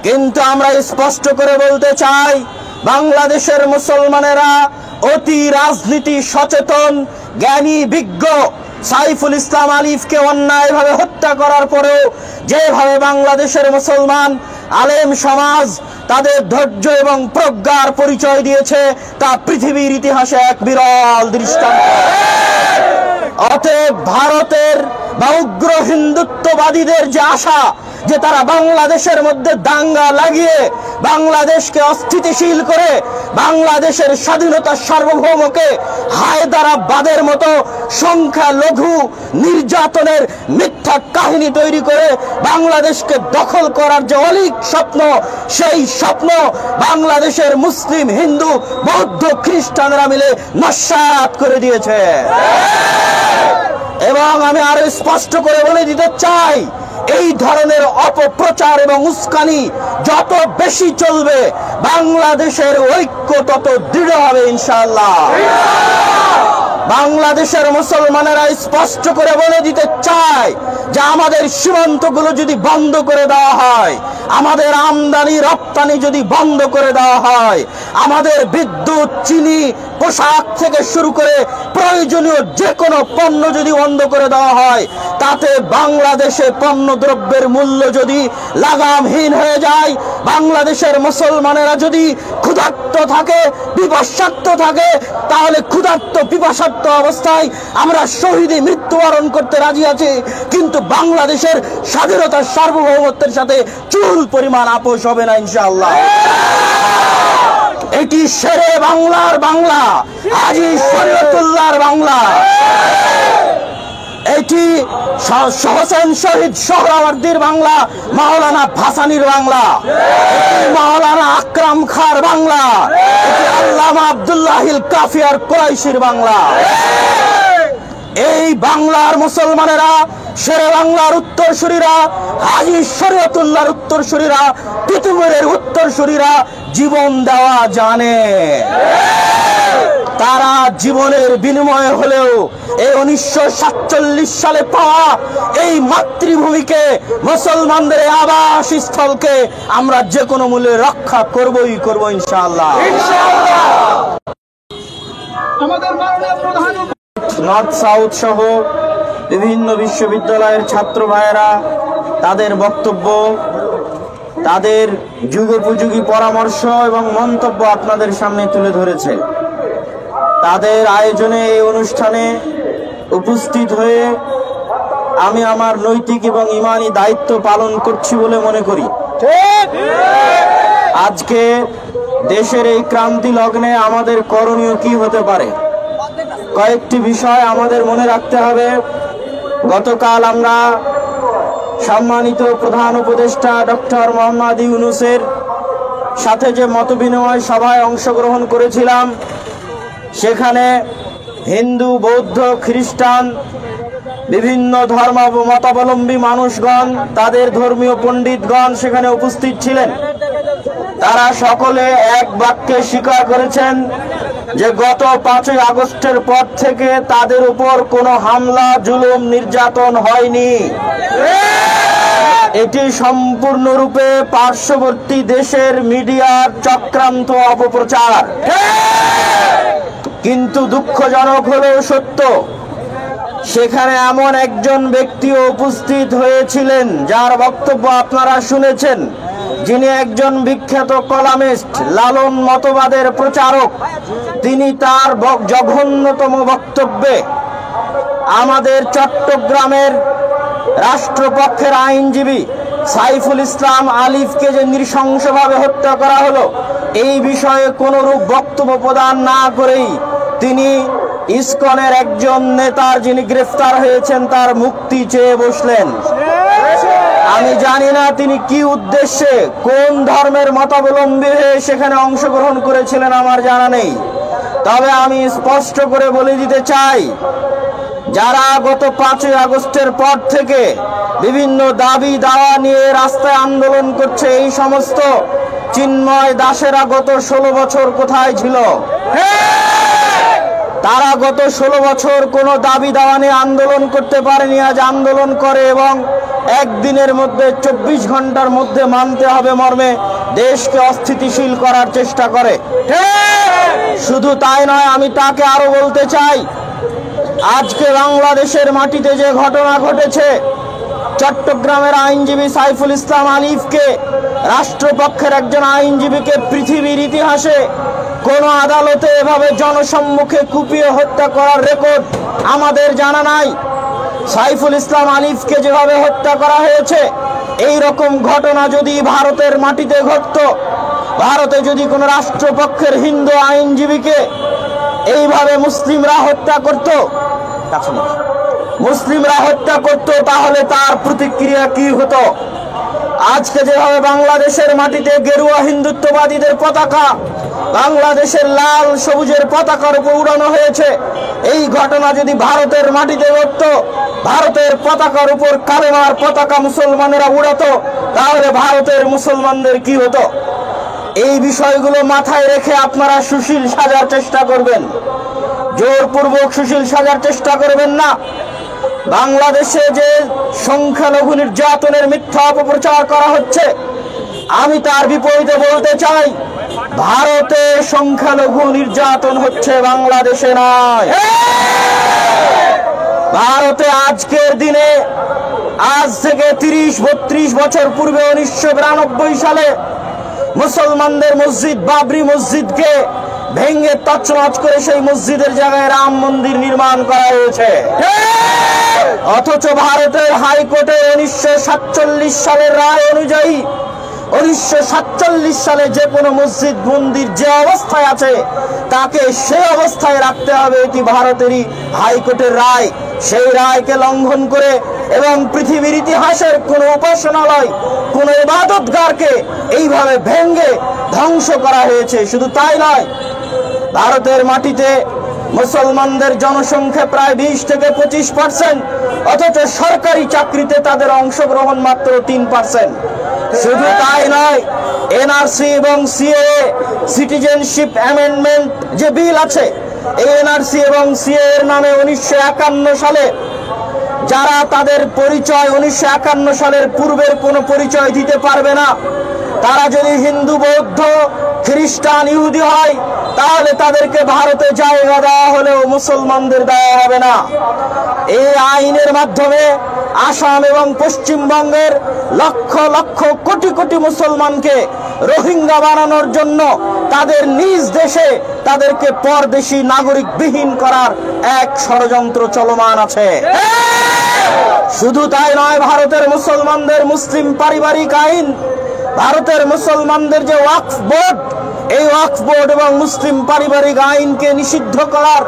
কিন্তু আমরা স্পষ্ট করে বলতে চাই, বাংলাদেশের মুসলমানেরা অতি রাজনীতি সচেতন, জ্ঞানী, বিজ্ঞ। সাইফুল ইসলাম আলিফকে অন্যায়ভাবে হত্যা করার পরেও যেভাবে বাংলাদেশের মুসলমান আলেম সমাজ তাদের ধৈর্য এবং প্রজ্ঞার পরিচয় দিয়েছে তা পৃথিবীর ইতিহাসে এক বিরল দৃষ্টান্ত। অতএব ভারতের বা উগ্র হিন্দুত্ববাদীদের যে আশা যে তারা বাংলাদেশের মধ্যে দাঙ্গা লাগিয়ে বাংলাদেশকে অস্থিতিশীল করে বাংলাদেশের স্বাধীনতা সার্বভৌমকে হায়দারাবাদের মতো সংখ্যালঘু নির্যাতনের মিথ্যা কাহিনী তৈরি করে বাংলাদেশকে দখল করার যে অলীক স্বপ্ন, সেই স্বপ্ন বাংলাদেশের মুসলিম, হিন্দু, বৌদ্ধ, খ্রিস্টানরা মিলে নস্যাৎ করে দিয়েছে। এবং আমি আরো স্পষ্ট করে বলে দিতে চাই, এই ধরনের অপপ্রচার এবং উস্কানি যত বেশি চলবে বাংলাদেশের ঐক্য তত দৃঢ় হবে ইনশাআল্লাহ। বাংলাদেশের মুসলমানেরা স্পষ্ট করে বলে দিতে চায় যে আমাদের সীমান্তগুলো যদি বন্ধ করে দেওয়া হয়, আমাদের আমদানি রপ্তানি যদি বন্ধ করে দেওয়া হয়, আমাদের বিদ্যুৎ, চিনি, পোশাক থেকে শুরু করে প্রয়োজনীয় যে কোনো পণ্য যদি বন্ধ করে দেওয়া হয়, তাতে বাংলাদেশে পণ্য দ্রব্যের মূল্য যদি লাগামহীন হয়ে যায়, বাংলাদেশের মুসলমানেরা যদি ক্ষুধার্ত থাকে, পিপাসার্ত থাকে, তাহলে ক্ষুধার্ত পিপাসার্ত অবস্থায় আমরা শহীদে মৃত্যুবরণ করতে রাজি আছি, কিন্তু বাংলাদেশের স্বাধীনতার সার্বভৌমত্বের সাথে চুল পরিমাণ আপোষ হবে না ইনশাআল্লাহ। এটি শেরে বাংলার বাংলা, হাজী শরীয়তুল্লাহর বাংলা, এটি হোসেন শহীদ সোহরাওয়ার্দীর বাংলা, মাওলানা ভাসানীর বাংলা, মাওলানা আকরাম খাঁর বাংলা, এটি আল্লামা আব্দুল্লাহিল কাফিয়ার কুরাইশির বাংলা। এই বাংলার মুসলমানেরা, শেরে বাংলার উত্তরসূরিরা, হাজী শরীয়তুল্লাহর উত্তরসূরিরা, তিতুমিরের উত্তরসূরিরা জীবন দেওয়া জানে। তারা জীবনের বিনিময়ে হলেও এই 1947 সালে পাওয়া এই মাতৃভূমিকে, মুসলমানদের আবাস স্থলকে আমরা যে কোনো মূল্যে রক্ষা করবই করব ইনশাআল্লাহ। আমাদের মাননীয় প্রধান নর্থ সাউথ সহ বিভিন্ন বিশ্ববিদ্যালয়ের ছাত্র ভাইয়েরা তাদের বক্তব্য, তাদের যুগোপযোগী পরামর্শ এবং মন্তব্য আপনাদের সামনে তুলে ধরেছে। তাদের আয়োজনে এই অনুষ্ঠানে উপস্থিত হয়ে আমি আমার নৈতিক এবং ঈমানি দায়িত্ব পালন করছি বলে মনে করি। আজকে দেশের এই ক্রান্তি লগ্নে আমাদের করণীয় কি হতে পারে, কয়েকটি বিষয় আমাদের মনে রাখতে হবে। গতকাল আমরা সম্মানিত প্রধান উপদেষ্টা ডক্টর মোহাম্মদ ইউনূসের সাথে যে মতবিনিময় সভায় অংশগ্রহণ করেছিলাম, সেখানে হিন্দু, বৌদ্ধ, খ্রিস্টান, বিভিন্ন ধর্ম মতাবলম্বী মানুষগণ, তাদের ধর্মীয় পণ্ডিতগণ সেখানে উপস্থিত ছিলেন। তারা সকলে এক বাক্যে স্বীকার করেছেন যে গত 5ই আগস্টের পর থেকে তাদের উপর কোনো হামলা, জুলুম, নির্যাতন হয়নি। এটি সম্পূর্ণরূপে পার্শ্ববর্তী দেশের মিডিয়ার চক্রান্ত অপপ্রচার। কিন্তু দুঃখজনক হলেও সত্য, সেখানে এমন একজন ব্যক্তি উপস্থিত হয়েছিলেন যার বক্তব্য আপনারা শুনেছেন, যিনি একজন বিখ্যাত কলামিস্ট, লালন মতবাদের প্রচারক, তিনি তার জঘন্যতম বক্তব্যে আমাদের চট্টগ্রামের রাষ্ট্রপক্ষের আইনজীবী সাইফুল ইসলাম আলিফকে যে নৃশংসভাবে হত্যা করা হলো, এই বিষয়ে কোনরূপ বক্তব্য প্রদান না করেই তিনি ইসকনের একজন নেতার যিনি গ্রেফতার হয়েছেন তার মুক্তি চেয়ে বসলেন। আমি জানি না তিনি কি উদ্দেশ্যে, কোন ধর্মের মতাবলম্বী হয়ে সেখানে অংশগ্রহণ করেছিলেন আমার জানা নেই। তবে আমি স্পষ্ট করে বলে দিতে চাই, যারা গত 5ই আগস্টের পর থেকে বিভিন্ন দাবি দাওয়া নিয়ে রাস্তায় আন্দোলন করছে, এই সমস্ত চিন্ময় দাসেরা গত 16 বছর কোথায় ছিল? তারা গত 16 বছর কোনো দাবি দাওয়া নিয়ে আন্দোলন করতে পারেনি, আজ আন্দোলন করে এবং একদিনের মধ্যে 24 ঘন্টার মধ্যে মানতে হবে মর্মে দেশকে অস্থিতিশীল করার চেষ্টা করে। শুধু তাই নয়, আমি তাকে আরো বলতে চাই, আজকে বাংলাদেশের মাটিতে যে ঘটনা ঘটেছে, চট্টগ্রামের আইনজীবী সাইফুল ইসলাম আলিফকে, রাষ্ট্রপক্ষের একজন আইনজীবীকে পৃথিবীর ইতিহাসে কোন আদালতে এভাবে জনসম্মুখে কুপিয়ে হত্যা করার রেকর্ড আমাদের জানা নাই। সাইফুল ইসলাম আলিফকে যেভাবে হত্যা করা হয়েছে, এই রকম ঘটনা যদি ভারতের মাটিতে ঘটত, ভারতে যদি কোনো রাষ্ট্রপক্ষের হিন্দু আইনজীবীকে এইভাবে মুসলিমরা হত্যা করত, তাহলে তার প্রতিক্রিয়া কি হতো? আজকে যেভাবে বাংলাদেশের মাটিতে গেরুয়া হিন্দুত্ববাদীদের পতাকা বাংলাদেশের লাল সবুজের পতাকার উপর উড়ানো হয়েছে, এই ঘটনা যদি ভারতের মাটিতে ঘটত, ভারতের পতাকার উপর কালেমার পতাকা মুসলমানেরা উড়াতো, তাহলে ভারতের মুসলমানদের কি হতো? এই বিষয়গুলো মাথায় রেখে আপনারা সুশীল সাজার চেষ্টা করবেন, জোরপূর্বক সুশীল সাজার চেষ্টা করবেন না। বাংলাদেশে যে সংখ্যালঘু নির্যাতনের মিথ্যা অপপ্রচার করা হচ্ছে, আমি তার বিপরীতে বলতে চাই, ভারতে সংখ্যালঘু নির্যাতন হচ্ছে, বাংলাদেশে নয়। ভারতে আজকের দিনে, আজ থেকে 30-32 বছর পূর্বে 1992 সালে মুসলমানদের মসজিদ বাবরি মসজিদকে ভেঙে তছনছ করে সেই মসজিদের জায়গায় রাম মন্দির নির্মাণ করা হয়েছে। অথচ ভারতের হাইকোর্টে 1947 সালের রায় অনুযায়ী 1947 সালে যে কোনো মসজিদ মন্দির যে অবস্থায় আছে তাকে সেই অবস্থায় রাখতে হবে, এটি ভারতেরই হাইকোর্টের রায়। সেই রায়কে লঙ্ঘন করে এবং পৃথিবীর ইতিহাসের কোন উপাসনালয়, কোন ইবাদতগারকে এইভাবে ভেঙে ধ্বংস করা হয়েছে। শুধু তাই নয়, ভারতের মাটিতে মুসলমানদের জনসংখ্যা প্রায় 20 থেকে 25%, অথচ সরকারি চাকরিতে তাদের অংশগ্রহণ মাত্র 3%। শুধু তাই নয়, এনআরসি এবং সিএএ সিটিজেনশিপ অ্যামেন্ডমেন্ট যে বিল আছে, এই এনআরসি এবং সিএএ এর নামে 1951 সালে যারা তাদের পরিচয় 1951 সালের পূর্বের কোনো পরিচয় দিতে পারবে না, তারা যদি হিন্দু, বৌদ্ধ, খ্রিস্টান, ইহুদি হয়, তাহলে তাদেরকে ভারতে জায়গা দেওয়া হলেও মুসলমানদের দেওয়া হবে না। এই আইনের মাধ্যমে আসাম এবং পশ্চিমবঙ্গের লক্ষ লক্ষ কোটি কোটি মুসলমানকে রোহিঙ্গা বানানোর জন্য তাদের নিজ দেশে তাদেরকে পরদেশী নাগরিকবিহীন করার এক ষড়যন্ত্র চলমান আছে। শুধু তাই নয়, ভারতের মুসলমানদের মুসলিম পারিবারিক আইন, ভারতের মুসলমানদের যে ওয়াকফ বোর্ড, এই ওয়াকফ বোর্ড এবং মুসলিম পারিবারিক আইনকে নিষিদ্ধ করার,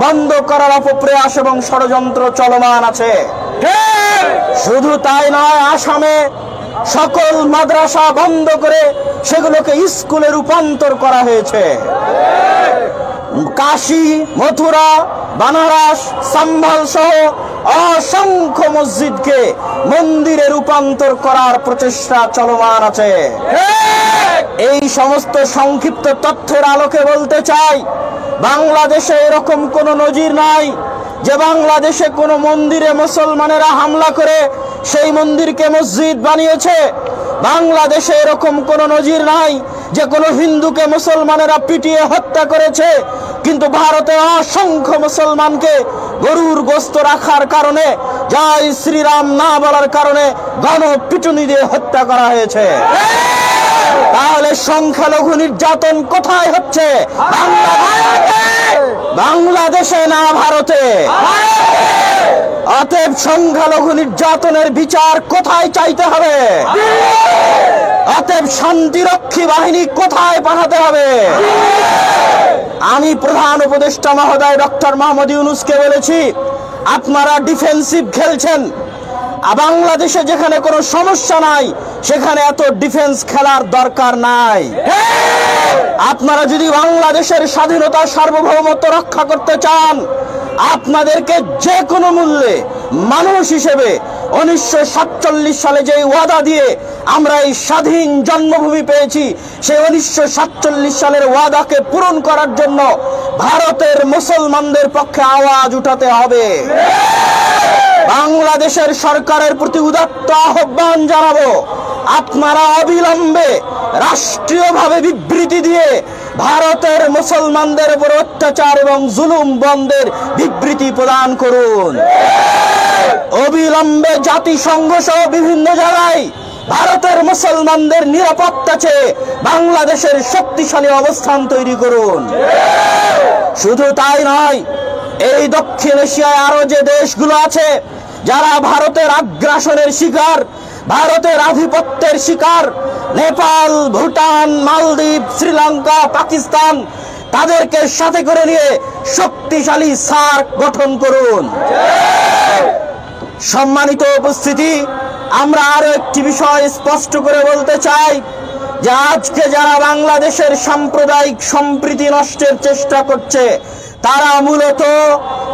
বন্ধ করার অপপ্রয়াস এবং ষড়যন্ত্র চলমান আছে। শুধু তাই নয়, আসামে সকল মাদ্রাসা বন্ধ করে সেগুলোকে স্কুলে রূপান্তর করা হয়েছে। কাশী, মথুরা, বানারস, সম্বল সহ অসংখ্য মসজিদকে মন্দিরে রূপান্তর করার প্রচেষ্টা চলমান আছে। এই সমস্ত সংক্ষিপ্ত তথ্যের আলোকে বলতে চাই, বাংলাদেশে এরকম কোনো নজির নাই যে বাংলাদেশে কোনো মন্দিরে মুসলমানেরা হামলা করে সেই মন্দিরকে মসজিদ বানিয়েছে। বাংলাদেশে এরকম কোনো নজির নাই যে কোনো হিন্দুকে মুসলমানেরা পিটিয়ে হত্যা করেছে, কিন্তু ভারতে অসংখ্য মুসলমানকে গরুর গোস্ত রাখার কারণে, জয় শ্রীরাম না বলার কারণে গণপিটুনি দিয়ে হত্যা করা হয়েছে। তাহলে সংখ্যালঘু নির্যাতন কোথায় হচ্ছে? বাংলাদেশে না ভারতে? অতএব সংখ্যালঘু নির্যাতনের বিচার কোথায় চাইতে হবে? অতএব শান্তিরক্ষী বাহিনী কোথায় পাঠাতে হবে? আমি প্রধান উপদেষ্টা মহোদয় ডক্টর মোহাম্মদ ইউনূসকে বলেছি, আপনারা ডিফেন্সিভ খেলছেন। বাংলাদেশে যেখানে কোনো সমস্যা নাই সেখানে এত ডিফেন্স খেলার দরকার নাই। আপনারা যদি বাংলাদেশের স্বাধীনতা সার্বভৌমত্ব রক্ষা করতে চান, আপনাদেরকে যে কোনো মূল্যে মানুষ হিসেবে 1947 সালে যে ওয়াদা দিয়ে আমরা এই স্বাধীন জন্মভূমি পেয়েছি, সেই 1947 সালের ওয়াদাকে পূরণ করার জন্য ভারতের মুসলমানদের পক্ষে আওয়াজ উঠাতে হবে। বাংলাদেশের সরকারের প্রতি উদাত্ত আহ্বান জানাবো, আপনারা অবিলম্বে রাষ্ট্রীয়ভাবে বিবৃতি দিয়ে ভারতের মুসলমানদের উপর অত্যাচার এবং জুলুম বন্ধের বিবৃতি প্রদান করুন। অবিলম্বে জাতিসংঘ সহ বিভিন্ন জায়গায় ভারতের মুসলমানদের নিরাপত্তা চেয়ে বাংলাদেশের শক্তিশালী অবস্থান তৈরি করুন। শুধু তাই নয়, এই দক্ষিণ এশিয়ায় আরো যে দেশগুলো আছে যারা ভারতের আগ্রাসনের শিকার, ভারতের আধিপত্যের শিকার, নেপাল, ভুটান, মালদ্বীপ, শ্রীলঙ্কা, পাকিস্তান, তাদেরকে সাথে করে নিয়ে শক্তিশালী সার্ক গঠন করুন। সম্মানিত উপস্থিতি, আমরা আরো একটি বিষয় স্পষ্ট করে বলতে চাই যে আজকে যারা বাংলাদেশের সাম্প্রদায়িক সম্প্রীতি নষ্টের চেষ্টা করছে, তারা মূলত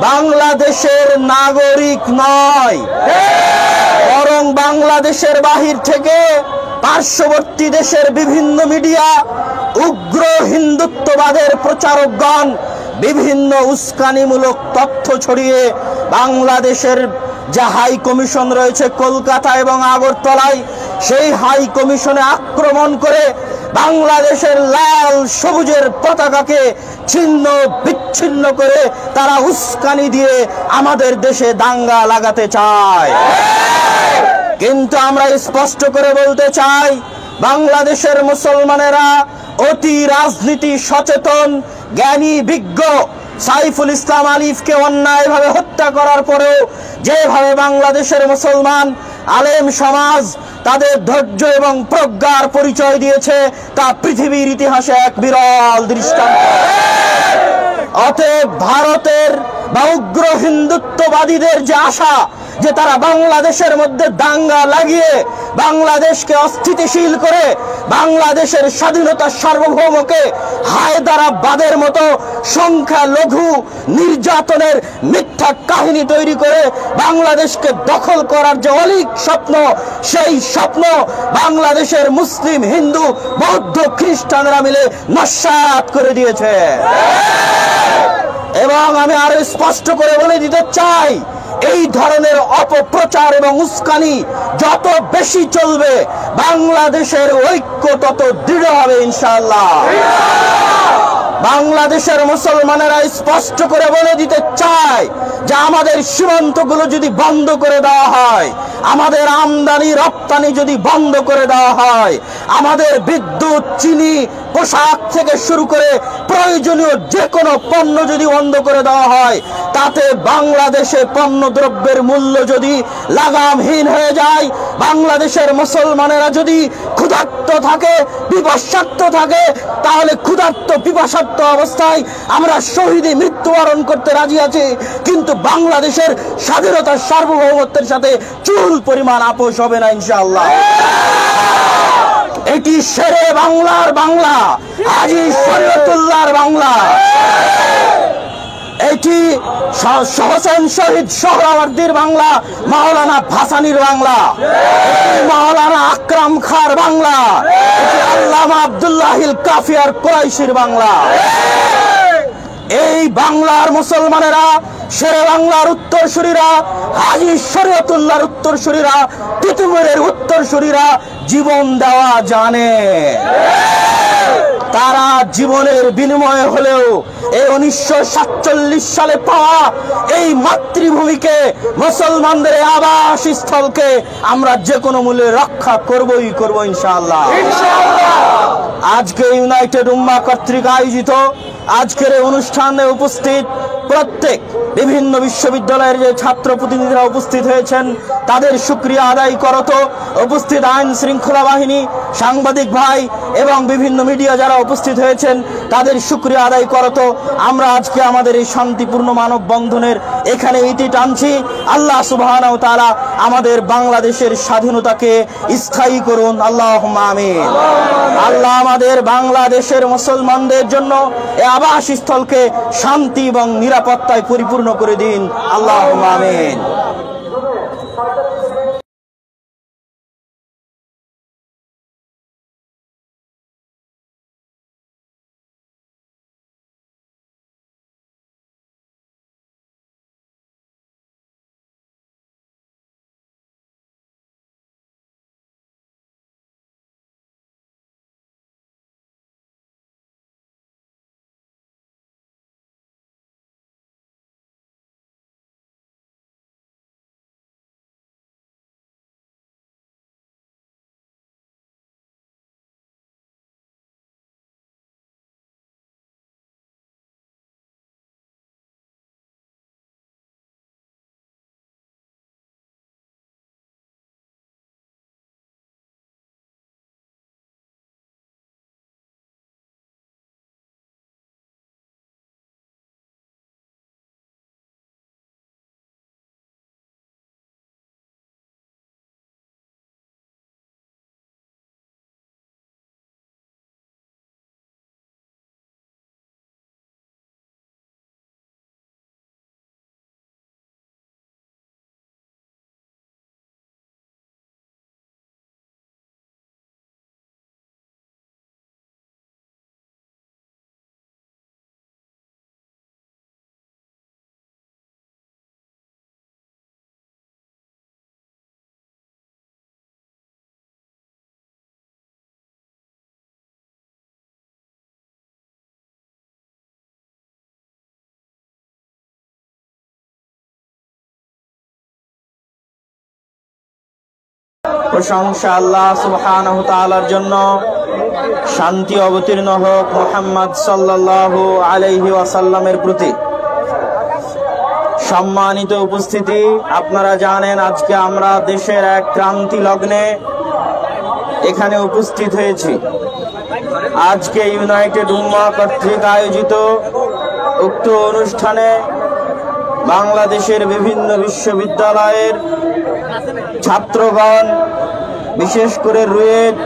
বাংলাদেশের নাগরিক নয়, বরং বাংলাদেশের বাহির থেকে পার্শ্ববর্তী দেশের বিভিন্ন মিডিয়া, উগ্র হিন্দুত্ববাদের প্রচারকগণ বিভিন্ন উস্কানিমূলক তথ্য ছড়িয়ে বাংলাদেশের যে হাই কমিশন রয়েছে কলকাতা এবং আগরতলায়, সেই হাই কমিশনে আক্রমণ করে বাংলাদেশের লাল সবুজের পতাকাকে ছিন্ন বিচ্ছিন্ন করে তারা উস্কানি দিয়ে আমাদের দেশে দাঙ্গা লাগাতে চায়। কিন্তু আমরা স্পষ্ট করে বলতে চাই, বাংলাদেশের মুসলমানেরা অতি রাজনীতি সচেতন, জ্ঞানী, বিজ্ঞ। সাইফুল ইসলাম আলিফকে অন্যায়ভাবে হত্যা করার পরেও যেভাবে বাংলাদেশের মুসলমান আলেম সমাজ তাদের ধৈর্য এবং প্রজ্ঞার পরিচয় দিয়েছে, তা পৃথিবীর ইতিহাসে এক বিরল দৃষ্টান্ত। অতএব ভারতের বা উগ্র হিন্দুত্ববাদীদের যে আশা যে তারা বাংলাদেশের মধ্যে দাঙ্গা লাগিয়ে বাংলাদেশকে অস্থিতিশীল করে বাংলাদেশের স্বাধীনতা সার্বভৌমকে হায়দারাবাদের মতো সংখ্যালঘু নির্যাতনের মিথ্যা কাহিনী তৈরি করে বাংলাদেশকে দখল করার যে অলীক স্বপ্ন, সেই স্বপ্ন বাংলাদেশের মুসলিম, হিন্দু, বৌদ্ধ, খ্রিস্টানরা মিলে নস্যাৎ করে দিয়েছে। এবং আমি আরো স্পষ্ট করে বলে দিতে চাই, এই ধরনের অপপ্রচার এবং উস্কানি যত বেশি চলবে, বাংলাদেশের ঐক্য তত দৃঢ় হবে ইনশাআল্লাহ। বাংলাদেশের মুসলমানেরা স্পষ্ট করে বলে দিতে চায় যে আমাদের সীমান্তগুলো যদি বন্ধ করে দেওয়া হয়, আমাদের আমদানি রপ্তানি যদি বন্ধ করে দেওয়া হয়, আমাদের বিদ্যুৎ, চিনি, পোশাক থেকে শুরু করে প্রয়োজনীয় যে কোনো পণ্য যদি বন্ধ করে দেওয়া হয়, তাতে বাংলাদেশে পণ্য দ্রব্যের মূল্য যদি লাগামহীন হয়ে যায়, বাংলাদেশের মুসলমানেরা যদি ক্ষুধার্ত থাকে, পিপাসার্ত থাকে, তাহলে ক্ষুধার্ত পিপাসার্ত অবস্থায় আমরা শহীদে মৃত্যুবরণ করতে রাজি আছি, কিন্তু বাংলাদেশের স্বাধীনতার সার্বভৌমত্বের সাথে চুল পরিমাণ আপোষ হবে না ইনশাআল্লাহ। এটি শেরে বাংলার বাংলা, হাজী শরীয়তুল্লাহর বাংলা, এটি হোসেন শহীদ সোহরাওয়ার্দীর বাংলা, মাওলানা ভাসানীর বাংলা, মাওলানা আকরাম খাঁর বাংলা, এটি আল্লামা আব্দুল্লাহিল কাফিয়ার কুরাইশির বাংলা। এই বাংলার মুসলমানেরা, শেরে বাংলার উত্তরসূরিরা, হাজী শরীয়তুল্লাহর উত্তরসূরিরা, তিতুমীরের উত্তরসূরিরা জীবন দেওয়া জানে। তারা জীবনের বিনিময়ে হলেও এই 1947 সালে পাওয়া এই মাতৃভূমিকে, মুসলমানদের আবাসস্থলকে আমরা যে কোনো মূল্যে রক্ষা করবই করব ইনশাআল্লাহ। আজকে ইউনাইটেড উম্মাহ কর্তৃক আয়োজিত আজকের এই অনুষ্ঠানে উপস্থিত প্রত্যেক বিভিন্ন বিশ্ববিদ্যালয়ের যে ছাত্র প্রতিনিধিরা উপস্থিত হয়েছেন তাদের শুকরিয়া আদায় করত। উপস্থিত আইন শৃঙ্খলা বাহিনী, সাংবাদিক ভাই এবং বিভিন্ন মিডিয়া যারা উপস্থিত হয়েছেন তাদের শুকরিয়া আদায় করত। আমরা আজকে আমাদের এই শান্তিপূর্ণ মানববন্ধনের এখানে ইতি টানছি। আল্লাহ সুবহানাহু ওয়া তাআলা আমাদের বাংলাদেশের স্বাধীনতাকে স্থায়ী করুন, আল্লাহুম্মা আমিন। আল্লাহ আমাদের বাংলাদেশের মুসলমানদের জন্য এই আবাসস্থলকে শান্তি এবং নিরাপত্তায় পরিপূর্ণ করে দিন, আল্লাহুম্মা আমিন। প্রশংসা আল্লাহ সুবহানাহু ওয়া তাআলার জন্য। শান্তি অবতীর্ণ হোক মুহাম্মদ সাল্লাল্লাহু আলাইহি ওয়াসাল্লামের প্রতি। সম্মানিত উপস্থিতি, আপনারা জানেন আজকে আমরা দেশের এক ক্রান্তি লগ্নে এখানে উপস্থিত হয়েছি। আজকে ইউনাইটেড উম্মাহ কর্তৃক আয়োজিত উক্ত অনুষ্ঠানে বাংলাদেশের বিভিন্ন বিশ্ববিদ্যালয়ের ছাত্রগণ, বিশেষ করে রুয়েট,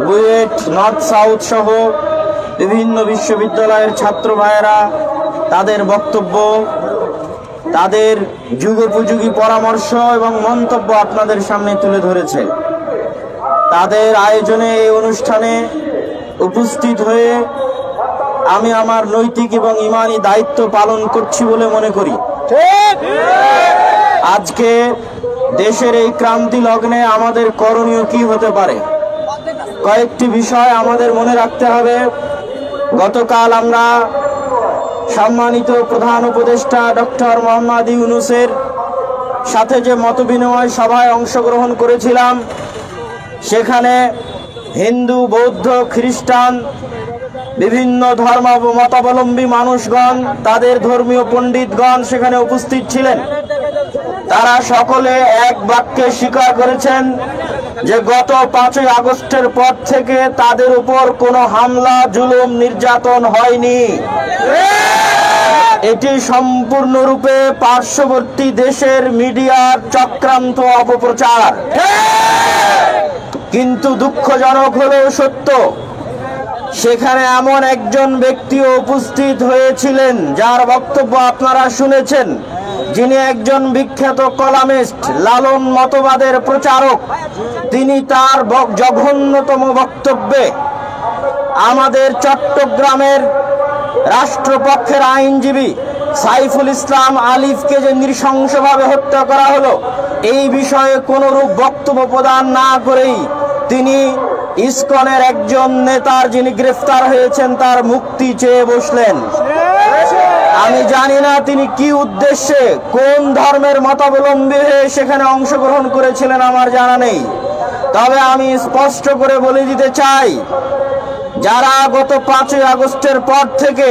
বুয়েট, নর্থ সাউথ সহ বিভিন্ন বিশ্ববিদ্যালয়ের ছাত্র ভাইয়েরা তাদের বক্তব্য, তাদের যুগোপযোগী পরামর্শ এবং মন্তব্য আপনাদের সামনে তুলে ধরেছে। তাদের আয়োজনে এই অনুষ্ঠানে উপস্থিত হয়ে আমি আমার নৈতিক এবং ঈমানি দায়িত্ব পালন করছি বলে মনে করি। আজকে দেশের এই ক্রান্তি লগ্নে আমাদের করণীয় কি হতে পারে, কয়েকটি বিষয় আমাদের মনে রাখতে হবে। গতকাল আমরা সম্মানিত প্রধান উপদেষ্টা ডক্টর মোহাম্মদ ইউনূসের সাথে যে মতবিনিময় সভায় অংশগ্রহণ করেছিলাম, সেখানে হিন্দু, বৌদ্ধ, খ্রিস্টান, বিভিন্ন ধর্ম মতাবলম্বী মানুষগণ, তাদের ধর্মীয় পণ্ডিতগণ সেখানে উপস্থিত ছিলেন। তারা সকলে এক বাক্যে স্বীকার করেছেন যে গত 5ই আগস্টের পর থেকে তাদের উপর কোনো হামলা, জুলুম, নির্যাতন হয়নি। এটি সম্পূর্ণরূপে পার্শ্ববর্তী দেশের মিডিয়ার চক্রান্ত, অপপ্রচার। কিন্তু দুঃখজনক হলেও সত্য, সেখানে এমন একজন ব্যক্তি উপস্থিত হয়েছিলেন যার বক্তব্য আপনারা শুনেছেন, যিনি একজন বিখ্যাত কলামিস্ট, লালন মতবাদের প্রচারক। তিনি তার জঘন্যতম বক্তব্যে আমাদের চট্টগ্রামের রাষ্ট্রপক্ষের আইনজীবী সাইফুল ইসলাম আলিফকে যে নৃশংসভাবে হত্যা করা হলো, এই বিষয়ে কোনরূপ বক্তব্য প্রদান না করেই তিনি ইসকনের একজন নেতার যিনি গ্রেফতার হয়েছেন তার মুক্তি চেয়ে বসলেন। আমি জানি না তিনি কি উদ্দেশ্যে, কোন ধর্মের মতাবলম্বী হয়ে সেখানে অংশগ্রহণ করেছিলেন আমার জানা নেই। তবে আমি স্পষ্ট করে বলে দিতে চাই, যারা গত 5ই আগস্টের পর থেকে